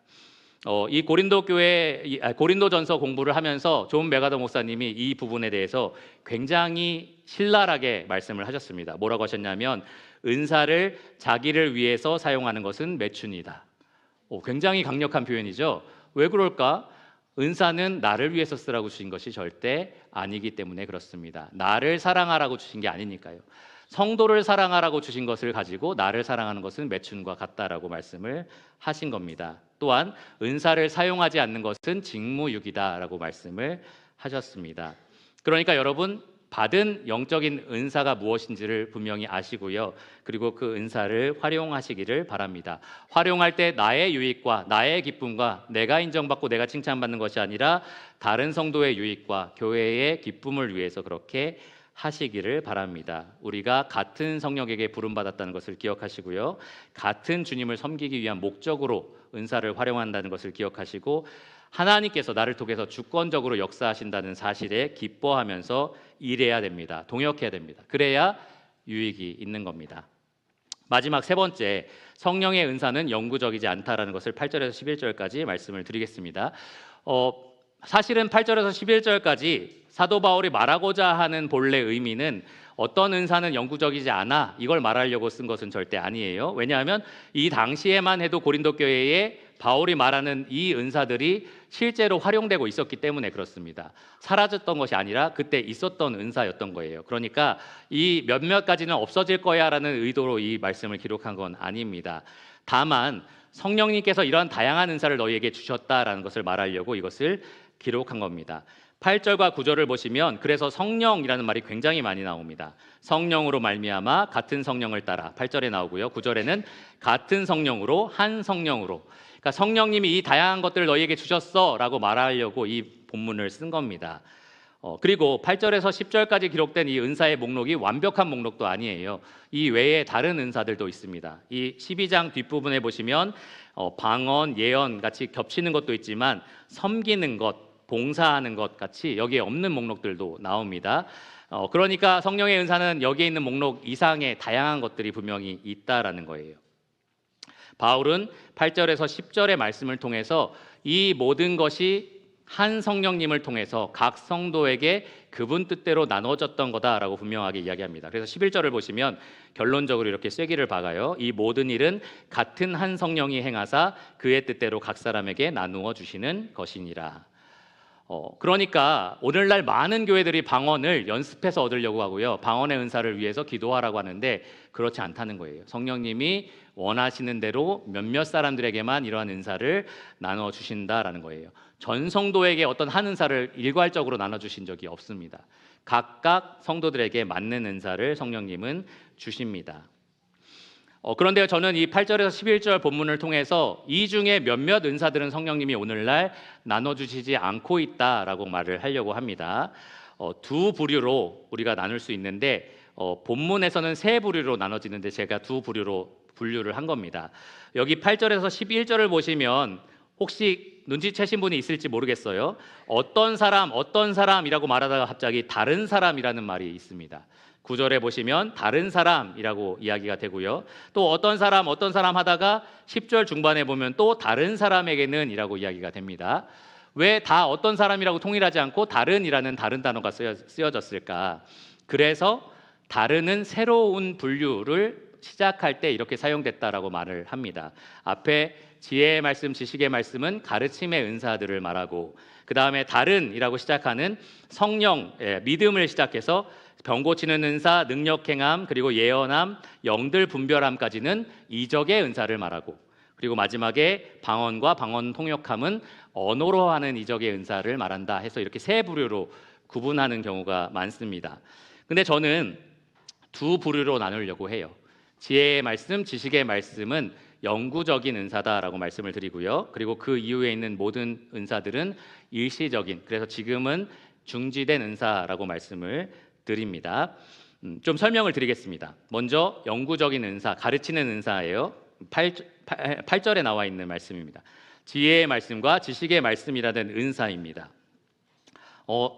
이 고린도전서 공부를 하면서 존 메가더 목사님이 이 부분에 대해서 굉장히 신랄하게 말씀을 하셨습니다. 뭐라고 하셨냐면, 은사를 자기를 위해서 사용하는 것은 매춘이다. 굉장히 강력한 표현이죠. 왜 그럴까? 은사는 나를 위해서 쓰라고 주신 것이 절대 아니기 때문에 그렇습니다. 나를 사랑하라고 주신 게 아니니까요. 성도를 사랑하라고 주신 것을 가지고 나를 사랑하는 것은 매춘과 같다라고 말씀을 하신 겁니다. 또한 은사를 사용하지 않는 것은 직무유기다라고 말씀을 하셨습니다. 그러니까 여러분, 받은 영적인 은사가 무엇인지를 분명히 아시고요. 그리고 그 은사를 활용하시기를 바랍니다. 활용할 때 나의 유익과 나의 기쁨과 내가 인정받고 내가 칭찬받는 것이 아니라 다른 성도의 유익과 교회의 기쁨을 위해서 그렇게 하시기를 바랍니다. 우리가 같은 성령에게 부름받았다는 것을 기억하시고요. 같은 주님을 섬기기 위한 목적으로 은사를 활용한다는 것을 기억하시고, 하나님께서 나를 통해서 주권적으로 역사하신다는 사실에 기뻐하면서 일해야 됩니다. 동역해야 됩니다. 그래야 유익이 있는 겁니다. 마지막 세 번째, 성령의 은사는 영구적이지 않다라는 것을 8절에서 11절까지 말씀을 드리겠습니다. 사실은 8절에서 11절까지 사도 바울이 말하고자 하는 본래 의미는 어떤 은사는 영구적이지 않아, 이걸 말하려고 쓴 것은 절대 아니에요. 왜냐하면 이 당시에만 해도 고린도 교회에 바울이 말하는 이 은사들이 실제로 활용되고 있었기 때문에 그렇습니다. 사라졌던 것이 아니라 그때 있었던 은사였던 거예요. 그러니까 이 몇몇 가지는 없어질 거야 라는 의도로 이 말씀을 기록한 건 아닙니다. 다만 성령님께서 이러한 다양한 은사를 너희에게 주셨다라는 것을 말하려고 이것을 기록한 겁니다. 8절과 9절을 보시면 그래서 성령이라는 말이 굉장히 많이 나옵니다. 성령으로 말미암아 같은 성령을 따라 8절에 나오고요. 9절에는 같은 성령으로 한 성령으로, 그러니까 성령님이 이 다양한 것들을 너희에게 주셨어라고 말하려고 이 본문을 쓴 겁니다. 그리고 8절에서 10절까지 기록된 이 은사의 목록이 완벽한 목록도 아니에요. 이 외에 다른 은사들도 있습니다. 이 12장 뒷부분에 보시면 방언, 예언 같이 겹치는 것도 있지만 섬기는 것, 봉사하는 것 같이 여기에 없는 목록들도 나옵니다. 그러니까 성령의 은사는 여기에 있는 목록 이상의 다양한 것들이 분명히 있다라는 거예요. 바울은 8절에서 10절의 말씀을 통해서 이 모든 것이 한 성령님을 통해서 각 성도에게 그분 뜻대로 나눠졌던 거다라고 분명하게 이야기합니다. 그래서 11절을 보시면 결론적으로 이렇게 쐐기를 박아요. 이 모든 일은 같은 한 성령이 행하사 그의 뜻대로 각 사람에게 나누어 주시는 것이니라. 그러니까 오늘날 많은 교회들이 방언을 연습해서 얻으려고 하고요, 방언의 은사를 위해서 기도하라고 하는데 그렇지 않다는 거예요. 성령님이 원하시는 대로 몇몇 사람들에게만 이러한 은사를 나눠 주신다라는 거예요. 전 성도에게 어떤 한 은사를 일괄적으로 나눠 주신 적이 없습니다. 각각 성도들에게 맞는 은사를 성령님은 주십니다. 그런데 저는 이 8절에서 11절 본문을 통해서 이 중에 몇몇 은사들은 성령님이 오늘날 나눠주시지 않고 있다라고 말을 하려고 합니다. 두 부류로 우리가 나눌 수 있는데 본문에서는 세 부류로 나눠지는데 제가 두 부류로 분류를 한 겁니다. 여기 8절에서 11절을 보시면 혹시 눈치채신 분이 있을지 모르겠어요. 어떤 사람이라고 말하다가 갑자기 다른 사람이라는 말이 있습니다. 9절에 보시면 다른 사람이라고 이야기가 되고요. 또 어떤 사람 하다가 10절 중반에 보면 또 다른 사람에게는 이라고 이야기가 됩니다. 왜 다 어떤 사람이라고 통일하지 않고 다른이라는 다른 단어가 쓰여졌을까? 그래서 다른은 새로운 분류를 시작할 때 이렇게 사용됐다라고 말을 합니다. 앞에 지혜의 말씀, 지식의 말씀은 가르침의 은사들을 말하고, 그 다음에 다른이라고 시작하는 성령, 믿음을 시작해서 병 고치는 은사, 능력 행함, 그리고 예언함, 영들 분별함까지는 이적의 은사를 말하고, 그리고 마지막에 방언과 방언 통역함은 언어로 하는 이적의 은사를 말한다 해서 이렇게 세 부류로 구분하는 경우가 많습니다. 근데 저는 두 부류로 나누려고 해요. 지혜의 말씀, 지식의 말씀은 영구적인 은사다라고 말씀을 드리고요. 그리고 그 이후에 있는 모든 은사들은 일시적인, 그래서 지금은 중지된 은사라고 말씀을 드립니다. 좀 설명을 드리겠습니다. 먼저 영구적인 은사, 가르치는 은사예요. 8절에 나와 있는 말씀입니다. 지혜의 말씀과 지식의 말씀이라는 은사입니다.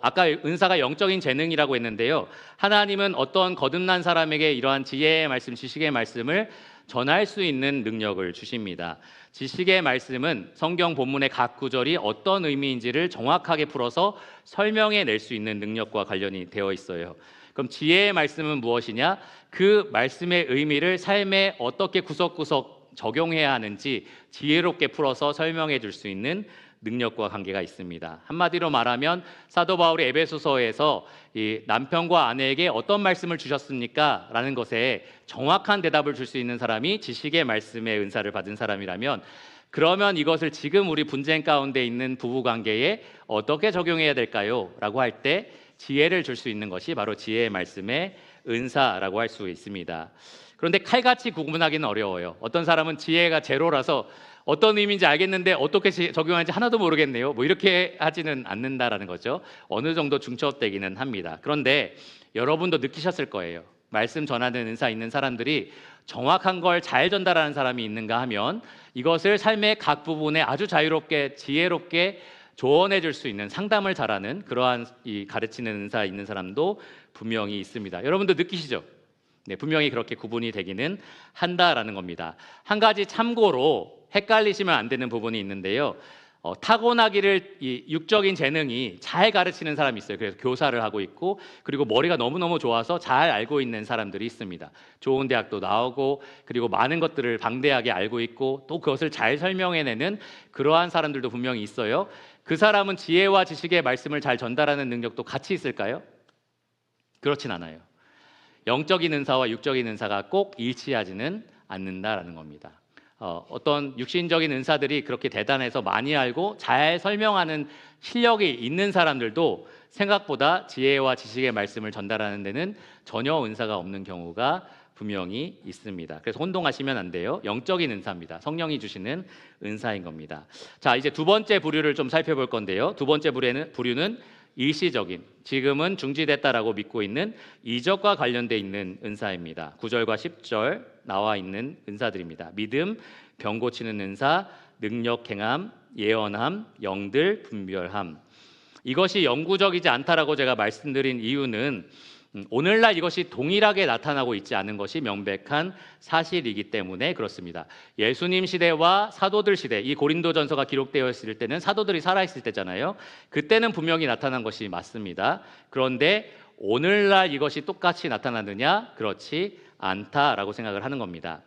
아까 은사가 영적인 재능이라고 했는데요. 하나님은 어떤 거듭난 사람에게 이러한 지혜의 말씀, 지식의 말씀을 전할 수 있는 능력을 주십니다. 지식의 말씀은 성경 본문의 각 구절이 어떤 의미인지를 정확하게 풀어서 설명해 낼 수 있는 능력과 관련이 되어 있어요. 그럼 지혜의 말씀은 무엇이냐? 그 말씀의 의미를 삶에 어떻게 구석구석 적용해야 하는지 지혜롭게 풀어서 설명해 줄 수 있는 능력과 관계가 있습니다. 한마디로 말하면 사도 바울이 에베소서에서 이 남편과 아내에게 어떤 말씀을 주셨습니까? 라는 것에 정확한 대답을 줄 수 있는 사람이 지식의 말씀의 은사를 받은 사람이라면, 그러면 이것을 지금 우리 분쟁 가운데 있는 부부 관계에 어떻게 적용해야 될까요? 라고 할 때 지혜를 줄 수 있는 것이 바로 지혜의 말씀의 은사라고 할 수 있습니다. 그런데 칼같이 구분하기는 어려워요. 어떤 사람은 지혜가 제로라서 어떤 의미인지 알겠는데 어떻게 적용하는지 하나도 모르겠네요. 뭐 이렇게 하지는 않는다라는 거죠. 어느 정도 중첩되기는 합니다. 그런데 여러분도 느끼셨을 거예요. 말씀 전하는 은사 있는 사람들이 정확한 걸 잘 전달하는 사람이 있는가 하면 이것을 삶의 각 부분에 아주 자유롭게 지혜롭게 조언해 줄 수 있는, 상담을 잘하는 그러한 이 가르치는 은사 있는 사람도 분명히 있습니다. 여러분도 느끼시죠? 네, 분명히 그렇게 구분이 되기는 한다라는 겁니다. 한 가지 참고로 헷갈리시면 안 되는 부분이 있는데요. 타고나기를 이 육적인 재능이 잘 가르치는 사람이 있어요. 그래서 교사를 하고 있고, 그리고 머리가 너무너무 좋아서 잘 알고 있는 사람들이 있습니다. 좋은 대학도 나오고, 그리고 많은 것들을 방대하게 알고 있고, 또 그것을 잘 설명해내는 그러한 사람들도 분명히 있어요. 그 사람은 지혜와 지식의 말씀을 잘 전달하는 능력도 같이 있을까요? 그렇진 않아요. 영적인 은사와 육적인 은사가 꼭 일치하지는 않는다라는 겁니다. 어떤 육신적인 은사들이 그렇게 대단해서 많이 알고 잘 설명하는 실력이 있는 사람들도 생각보다 지혜와 지식의 말씀을 전달하는 데는 전혀 은사가 없는 경우가 분명히 있습니다. 그래서 혼동하시면 안 돼요. 영적인 은사입니다. 성령이 주시는 은사인 겁니다. 자, 이제 두 번째 부류를 좀 살펴볼 건데요. 두 번째 부류는 일시적인, 지금은 중지됐다라고 믿고 있는 이적과 관련돼 있는 은사입니다. 9절과 10절 나와 있는 은사들입니다. 믿음, 병 고치는 은사, 능력 행함, 예언함, 영들 분별함. 이것이 영구적이지 않다라고 제가 말씀드린 이유는 오늘날 이것이 동일하게 나타나고 있지 않은 것이 명백한 사실이기 때문에 그렇습니다. 예수님 시대와 사도들 시대, 이 고린도전서가 기록되어 있을 때는 사도들이 살아있을 때잖아요. 그때는 분명히 나타난 것이 맞습니다. 그런데 오늘날 이것이 똑같이 나타나느냐? 그렇지 않다라고 생각을 하는 겁니다.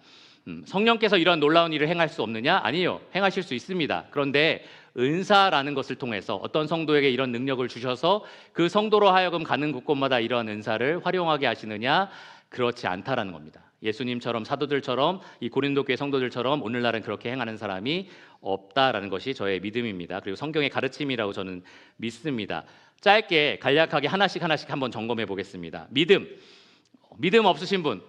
성령께서 이런 놀라운 일을 행할 수 없느냐? 아니요, 행하실 수 있습니다. 그런데 은사라는 것을 통해서 어떤 성도에게 이런 능력을 주셔서 그 성도로 하여금 가는 곳곳마다 이러한 은사를 활용하게 하시느냐? 그렇지 않다라는 겁니다. 예수님처럼, 사도들처럼, 이 고린도 교회 성도들처럼 오늘날은 그렇게 행하는 사람이 없다라는 것이 저의 믿음입니다. 그리고 성경의 가르침이라고 저는 믿습니다. 짧게 간략하게 하나씩 한번 점검해 보겠습니다. 믿음 없으신 분,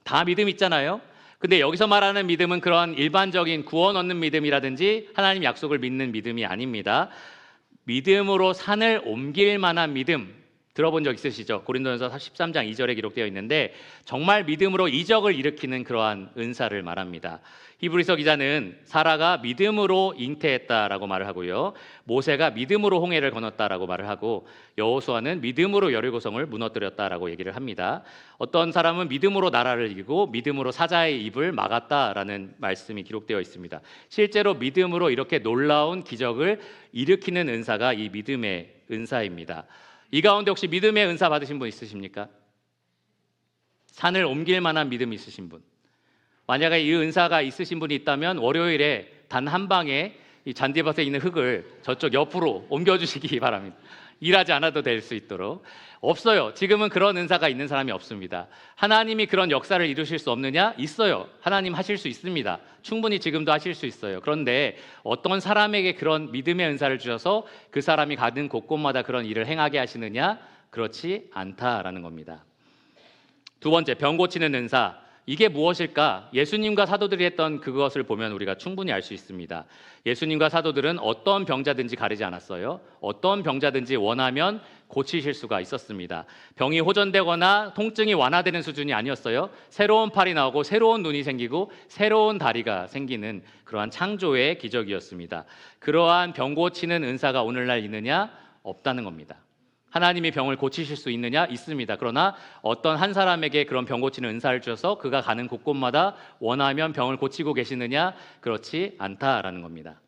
다 믿음 있잖아요. 근데 여기서 말하는 믿음은 그러한 일반적인 구원 얻는 믿음이라든지 하나님 약속을 믿는 믿음이 아닙니다. 믿음으로 산을 옮길 만한 믿음, 들어본 적 있으시죠? 고린도전서 13장 2절에 기록되어 있는데 정말 믿음으로 이적을 일으키는 그러한 은사를 말합니다. 히브리서 기자는 사라가 믿음으로 잉태했다라고 말을 하고요, 모세가 믿음으로 홍해를 건넜다라고 말을 하고, 여호수아는 믿음으로 여리고성을 무너뜨렸다라고 얘기를 합니다. 어떤 사람은 믿음으로 나라를 이기고 믿음으로 사자의 입을 막았다라는 말씀이 기록되어 있습니다. 실제로 믿음으로 이렇게 놀라운 기적을 일으키는 은사가 이 믿음의 은사입니다. 이 가운데 혹시 믿음의 은사 받으신 분 있으십니까? 산을 옮길 만한 믿음 있으신 분, 만약에 이 은사가 있으신 분이 있다면 월요일에 단 한 방에 이 잔디밭에 있는 흙을 저쪽 옆으로 옮겨주시기 바랍니다. 일하지 않아도 될 수 있도록. 없어요. 지금은 그런 은사가 있는 사람이 없습니다. 하나님이 그런 역사를 이루실 수 없느냐? 있어요. 하나님 하실 수 있습니다. 충분히 지금도 하실 수 있어요. 그런데 어떤 사람에게 그런 믿음의 은사를 주셔서 그 사람이 가는 곳곳마다 그런 일을 행하게 하시느냐? 그렇지 않다라는 겁니다. 두 번째, 병 고치는 은사. 이게 무엇일까? 예수님과 사도들이 했던 그것을 보면 우리가 충분히 알 수 있습니다. 예수님과 사도들은 어떤 병자든지 가리지 않았어요. 어떤 병자든지 원하면 고치실 수가 있었습니다. 병이 호전되거나 통증이 완화되는 수준이 아니었어요. 새로운 팔이 나오고 새로운 눈이 생기고 새로운 다리가 생기는 그러한 창조의 기적이었습니다. 그러한 병 고치는 은사가 오늘날 있느냐? 없다는 겁니다. 하나님이 병을 고치실 수 있느냐? 있습니다. 그러나 어떤 한 사람에게 그런 병 고치는 은사를 주셔서 그가 가는 곳곳마다 원하면 병을 고치고 계시느냐? 그렇지 않다라는 겁니다.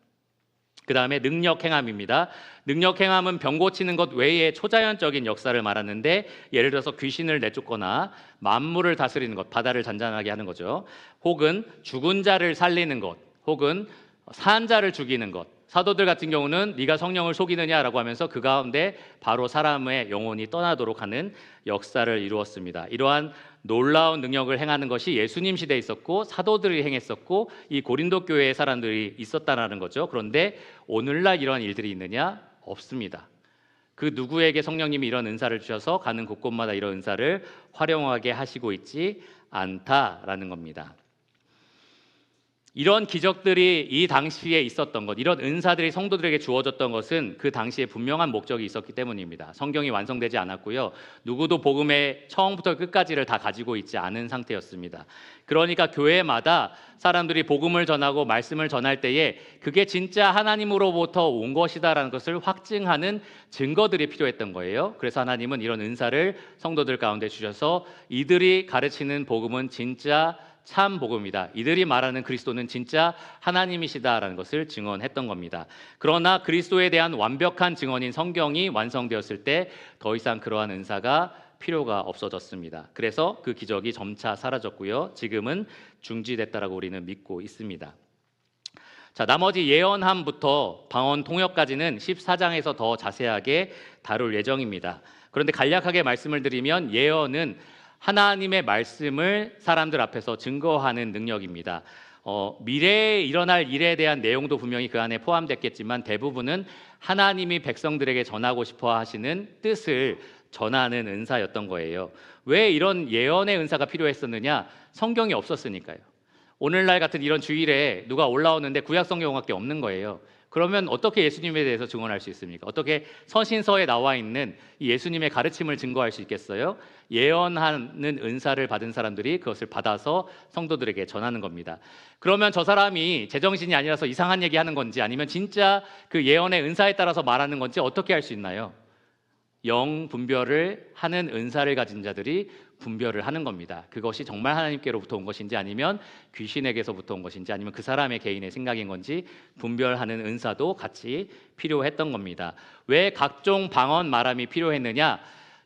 그 다음에 능력 행함입니다. 능력 행함은 병 고치는 것 외에 초자연적인 역사를 말하는데, 예를 들어서 귀신을 내쫓거나 만물을 다스리는 것, 바다를 잔잔하게 하는 거죠. 혹은 죽은 자를 살리는 것, 혹은 산 자를 죽이는 것. 사도들 같은 경우는 네가 성령을 속이느냐라고 하면서 그 가운데 바로 사람의 영혼이 떠나도록 하는 역사를 이루었습니다. 이러한 놀라운 능력을 행하는 것이 예수님 시대에 있었고 사도들이 행했었고 이 고린도 교회의 사람들이 있었다는 거죠. 그런데 오늘날 이러한 일들이 있느냐? 없습니다. 그 누구에게 성령님이 이런 은사를 주셔서 가는 곳곳마다 이런 은사를 활용하게 하시고 있지 않다라는 겁니다. 이런 기적들이 이 당시에 있었던 것, 이런 은사들이 성도들에게 주어졌던 것은 그 당시에 분명한 목적이 있었기 때문입니다. 성경이 완성되지 않았고요. 누구도 복음의 처음부터 끝까지를 다 가지고 있지 않은 상태였습니다. 그러니까 교회마다 사람들이 복음을 전하고 말씀을 전할 때에 그게 진짜 하나님으로부터 온 것이다라는 것을 확증하는 증거들이 필요했던 거예요. 그래서 하나님은 이런 은사를 성도들 가운데 주셔서 이들이 가르치는 복음은 진짜 참 복음이다. 이들이 말하는 그리스도는 진짜 하나님이시다라는 것을 증언했던 겁니다. 그러나 그리스도에 대한 완벽한 증언인 성경이 완성되었을 때 더 이상 그러한 은사가 필요가 없어졌습니다. 그래서 그 기적이 점차 사라졌고요. 지금은 중지됐다라고 우리는 믿고 있습니다. 자, 나머지 예언함부터 방언 통역까지는 14장에서 더 자세하게 다룰 예정입니다. 그런데 간략하게 말씀을 드리면 예언은 하나님의 말씀을 사람들 앞에서 증거하는 능력입니다. 미래에 일어날 일에 대한 내용도 분명히 그 안에 포함됐겠지만 대부분은 하나님이 백성들에게 전하고 싶어 하시는 뜻을 전하는 은사였던 거예요. 왜 이런 예언의 은사가 필요했었느냐? 성경이 없었으니까요. 오늘날 같은 이런 주일에 누가 올라오는데 구약 성경밖에 없는 거예요. 그러면 어떻게 예수님에 대해서 증언할 수 있습니까? 어떻게 서신서에 나와 있는 이 예수님의 가르침을 증거할 수 있겠어요? 예언하는 은사를 받은 사람들이 그것을 받아서 성도들에게 전하는 겁니다. 그러면 저 사람이 제정신이 아니라서 이상한 얘기하는 건지 아니면 진짜 그 예언의 은사에 따라서 말하는 건지 어떻게 알 수 있나요? 영 분별을 하는 은사를 가진 자들이 분별을 하는 겁니다. 그것이 정말 하나님께로부터 온 것인지 아니면 귀신에게서부터 온 것인지 아니면 그 사람의 개인의 생각인 건지 분별하는 은사도 같이 필요했던 겁니다. 왜 각종 방언 말함이 필요했느냐?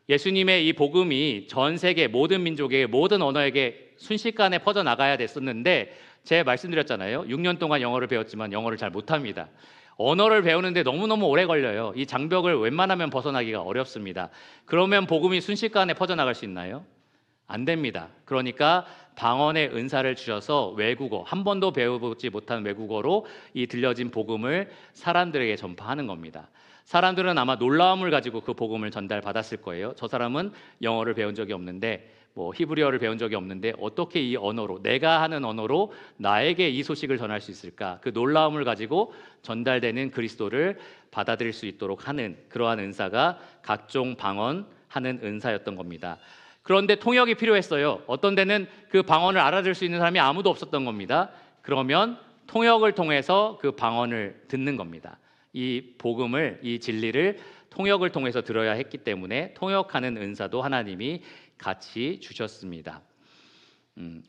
예수님의 이 복음이 전 세계 모든 민족에게 모든 언어에게 순식간에 퍼져나가야 됐었는데 제가 말씀드렸잖아요. 6년 동안 영어를 배웠지만 영어를 잘 못합니다. 언어를 배우는데 너무너무 오래 걸려요. 이 장벽을 웬만하면 벗어나기가 어렵습니다. 그러면 복음이 순식간에 퍼져나갈 수 있나요? 안 됩니다. 그러니까 방언의 은사를 주셔서 외국어, 한 번도 배워보지 못한 외국어로 이 들려진 복음을 사람들에게 전파하는 겁니다. 사람들은 아마 놀라움을 가지고 그 복음을 전달받았을 거예요. 저 사람은 영어를 배운 적이 없는데 히브리어를 배운 적이 없는데 어떻게 이 언어로, 내가 하는 언어로 나에게 이 소식을 전할 수 있을까? 그 놀라움을 가지고 전달되는 그리스도를 받아들일 수 있도록 하는 그러한 은사가 각종 방언하는 은사였던 겁니다. 그런데 통역이 필요했어요. 어떤 데는 그 방언을 알아들을 수 있는 사람이 아무도 없었던 겁니다. 그러면 통역을 통해서 그 방언을 듣는 겁니다. 이 복음을, 이 진리를 통역을 통해서 들어야 했기 때문에 통역하는 은사도 하나님이 같이 주셨습니다.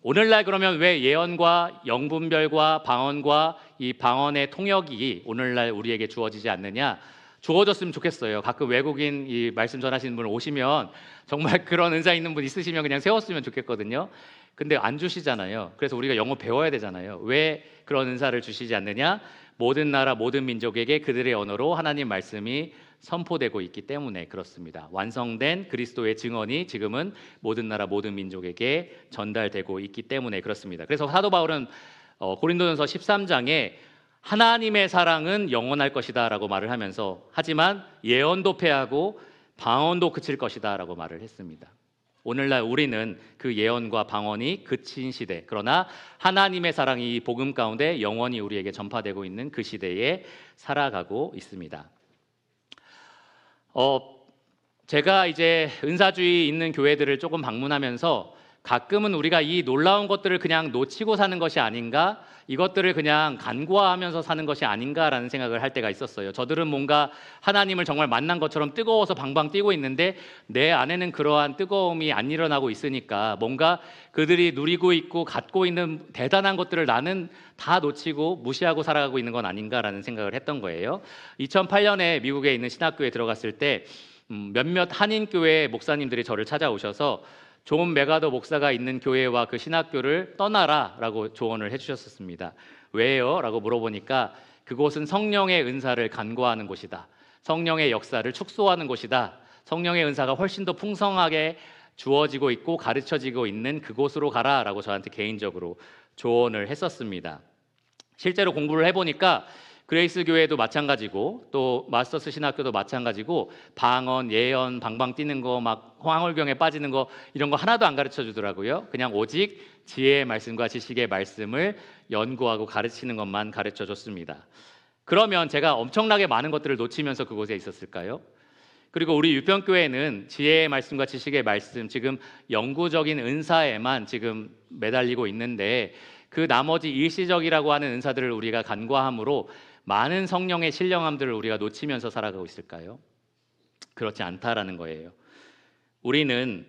오늘날 그러면 왜 예언과 영분별과 방언과 이 방언의 통역이 오늘날 우리에게 주어지지 않느냐? 주어졌으면 좋겠어요. 가끔 외국인 이 말씀 전하시는 분 오시면 정말 그런 은사 있는 분 있으시면 그냥 세웠으면 좋겠거든요. 근데 안 주시잖아요. 그래서 우리가 영어 배워야 되잖아요. 왜 그런 은사를 주시지 않느냐? 모든 나라 모든 민족에게 그들의 언어로 하나님 말씀이 선포되고 있기 때문에 그렇습니다. 완성된 그리스도의 증언이 지금은 모든 나라 모든 민족에게 전달되고 있기 때문에 그렇습니다. 그래서 사도 바울은 고린도전서 13장에 하나님의 사랑은 영원할 것이다 라고 말을 하면서, 하지만 예언도 패하고 방언도 그칠 것이다 라고 말을 했습니다. 오늘날 우리는 그 예언과 방언이 그친 시대, 그러나 하나님의 사랑이 복음 가운데 영원히 우리에게 전파되고 있는 그 시대에 살아가고 있습니다. 제가 이제 은사주의 있는 교회들을 조금 방문하면서 가끔은 우리가 이 놀라운 것들을 그냥 놓치고 사는 것이 아닌가, 이것들을 그냥 간과하면서 사는 것이 아닌가라는 생각을 할 때가 있었어요. 저들은 뭔가 하나님을 정말 만난 것처럼 뜨거워서 방방 뛰고 있는데 내 안에는 그러한 뜨거움이 안 일어나고 있으니까 뭔가 그들이 누리고 있고 갖고 있는 대단한 것들을 나는 다 놓치고 무시하고 살아가고 있는 건 아닌가라는 생각을 했던 거예요. 2008년에 미국에 있는 신학교에 들어갔을 때 몇몇 한인교회 목사님들이 저를 찾아오셔서 존 메가더 목사가 있는 교회와 그 신학교를 떠나라 라고 조언을 해주셨습니다. 왜요? 라고 물어보니까 그곳은 성령의 은사를 간과하는 곳이다, 성령의 역사를 축소하는 곳이다, 성령의 은사가 훨씬 더 풍성하게 주어지고 있고 가르쳐지고 있는 그곳으로 가라 라고 저한테 개인적으로 조언을 했었습니다. 실제로 공부를 해보니까 그레이스 교회도 마찬가지고 또 마스터스 신학교도 마찬가지고 방언, 예언, 방방 뛰는 거, 막 황홀경에 빠지는 거, 이런 거 하나도 안 가르쳐 주더라고요. 그냥 오직 지혜의 말씀과 지식의 말씀을 연구하고 가르치는 것만 가르쳐 줬습니다. 그러면 제가 엄청나게 많은 것들을 놓치면서 그곳에 있었을까요? 그리고 우리 유평교회는 지혜의 말씀과 지식의 말씀, 지금 영구적인 은사에만 지금 매달리고 있는데 그 나머지 일시적이라고 하는 은사들을 우리가 간과함으로 많은 성령의 신령함들을 우리가 놓치면서 살아가고 있을까요? 그렇지 않다라는 거예요. 우리는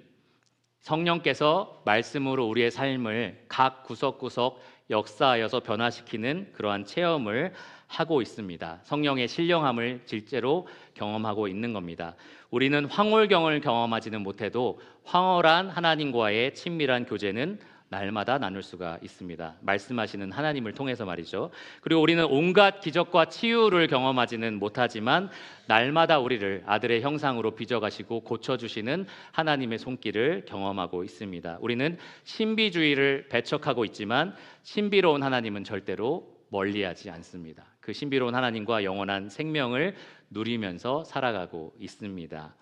성령께서 말씀으로 우리의 삶을 각 구석구석 역사하여서 변화시키는 그러한 체험을 하고 있습니다. 성령의 신령함을 실제로 경험하고 있는 겁니다. 우리는 황홀경을 경험하지는 못해도 황홀한 하나님과의 친밀한 교제는 날마다 나눌 수가 있습니다. 말씀하시는 하나님을 통해서 말이죠. 그리고 우리는 온갖 기적과 치유를 경험하지는 못하지만 날마다 우리를 아들의 형상으로 빚어가시고 고쳐주시는 하나님의 손길을 경험하고 있습니다. 우리는 신비주의를 배척하고 있지만 신비로운 하나님은 절대로 멀리하지 않습니다. 그 신비로운 하나님과 영원한 생명을 누리면서 살아가고 있습니다.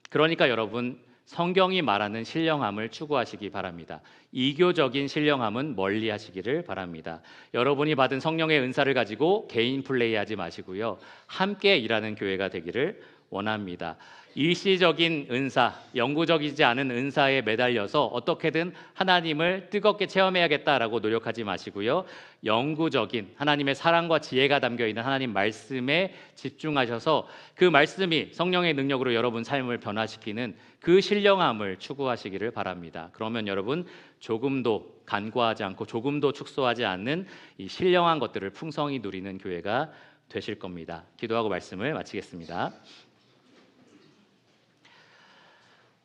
그러니까 여러분, 성경이 말하는 신령함을 추구하시기 바랍니다. 이교적인 신령함은 멀리 하시기를 바랍니다. 여러분이 받은 성령의 은사를 가지고 개인 플레이하지 마시고요, 함께 일하는 교회가 되기를 원합니다. 일시적인 은사, 영구적이지 않은 은사에 매달려서 어떻게든 하나님을 뜨겁게 체험해야겠다라고 노력하지 마시고요, 영구적인 하나님의 사랑과 지혜가 담겨있는 하나님 말씀에 집중하셔서 그 말씀이 성령의 능력으로 여러분 삶을 변화시키는 그 신령함을 추구하시기를 바랍니다. 그러면 여러분 조금도 간과하지 않고 조금도 축소하지 않는 이 신령한 것들을 풍성히 누리는 교회가 되실 겁니다. 기도하고 말씀을 마치겠습니다.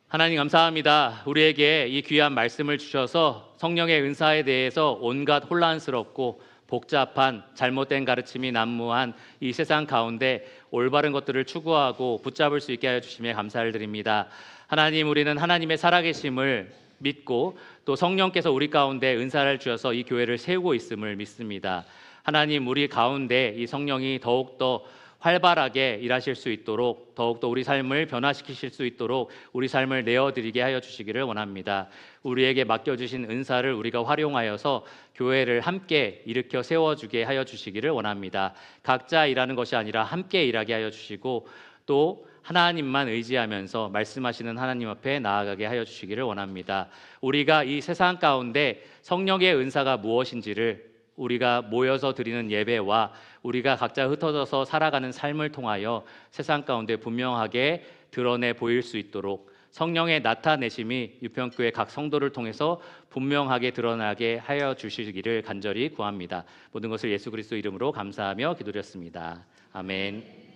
하나님 감사합니다. 우리에게 이 귀한 말씀을 주셔서 성령의 은사에 대해서 온갖 혼란스럽고 복잡한 잘못된 가르침이 난무한 이 세상 가운데 올바른 것들을 추구하고 붙잡을 수 있게 하여 주시며 감사를 드립니다. 하나님, 우리는 하나님의 살아계심을 믿고 또 성령께서 우리 가운데 은사를 주셔서 이 교회를 세우고 있음을 믿습니다. 하나님, 우리 가운데 이 성령이 더욱더 활발하게 일하실 수 있도록, 더욱더 우리 삶을 변화시키실 수 있도록 우리 삶을 내어드리게 하여 주시기를 원합니다. 우리에게 맡겨주신 은사를 우리가 활용하여서 교회를 함께 일으켜 세워주게 하여 주시기를 원합니다. 각자 일하는 것이 아니라 함께 일하게 하여 주시고 또 하나님만 의지하면서 말씀하시는 하나님 앞에 나아가게 하여 주시기를 원합니다. 우리가 이 세상 가운데 성령의 은사가 무엇인지를 우리가 모여서 드리는 예배와 우리가 각자 흩어져서 살아가는 삶을 통하여 세상 가운데 분명하게 드러내 보일 수 있도록 성령의 나타내심이 유평교회 각 성도를 통해서 분명하게 드러나게 하여 주시기를 간절히 구합니다. 모든 것을 예수 그리스도 이름으로 감사하며 기도드렸습니다. 아멘.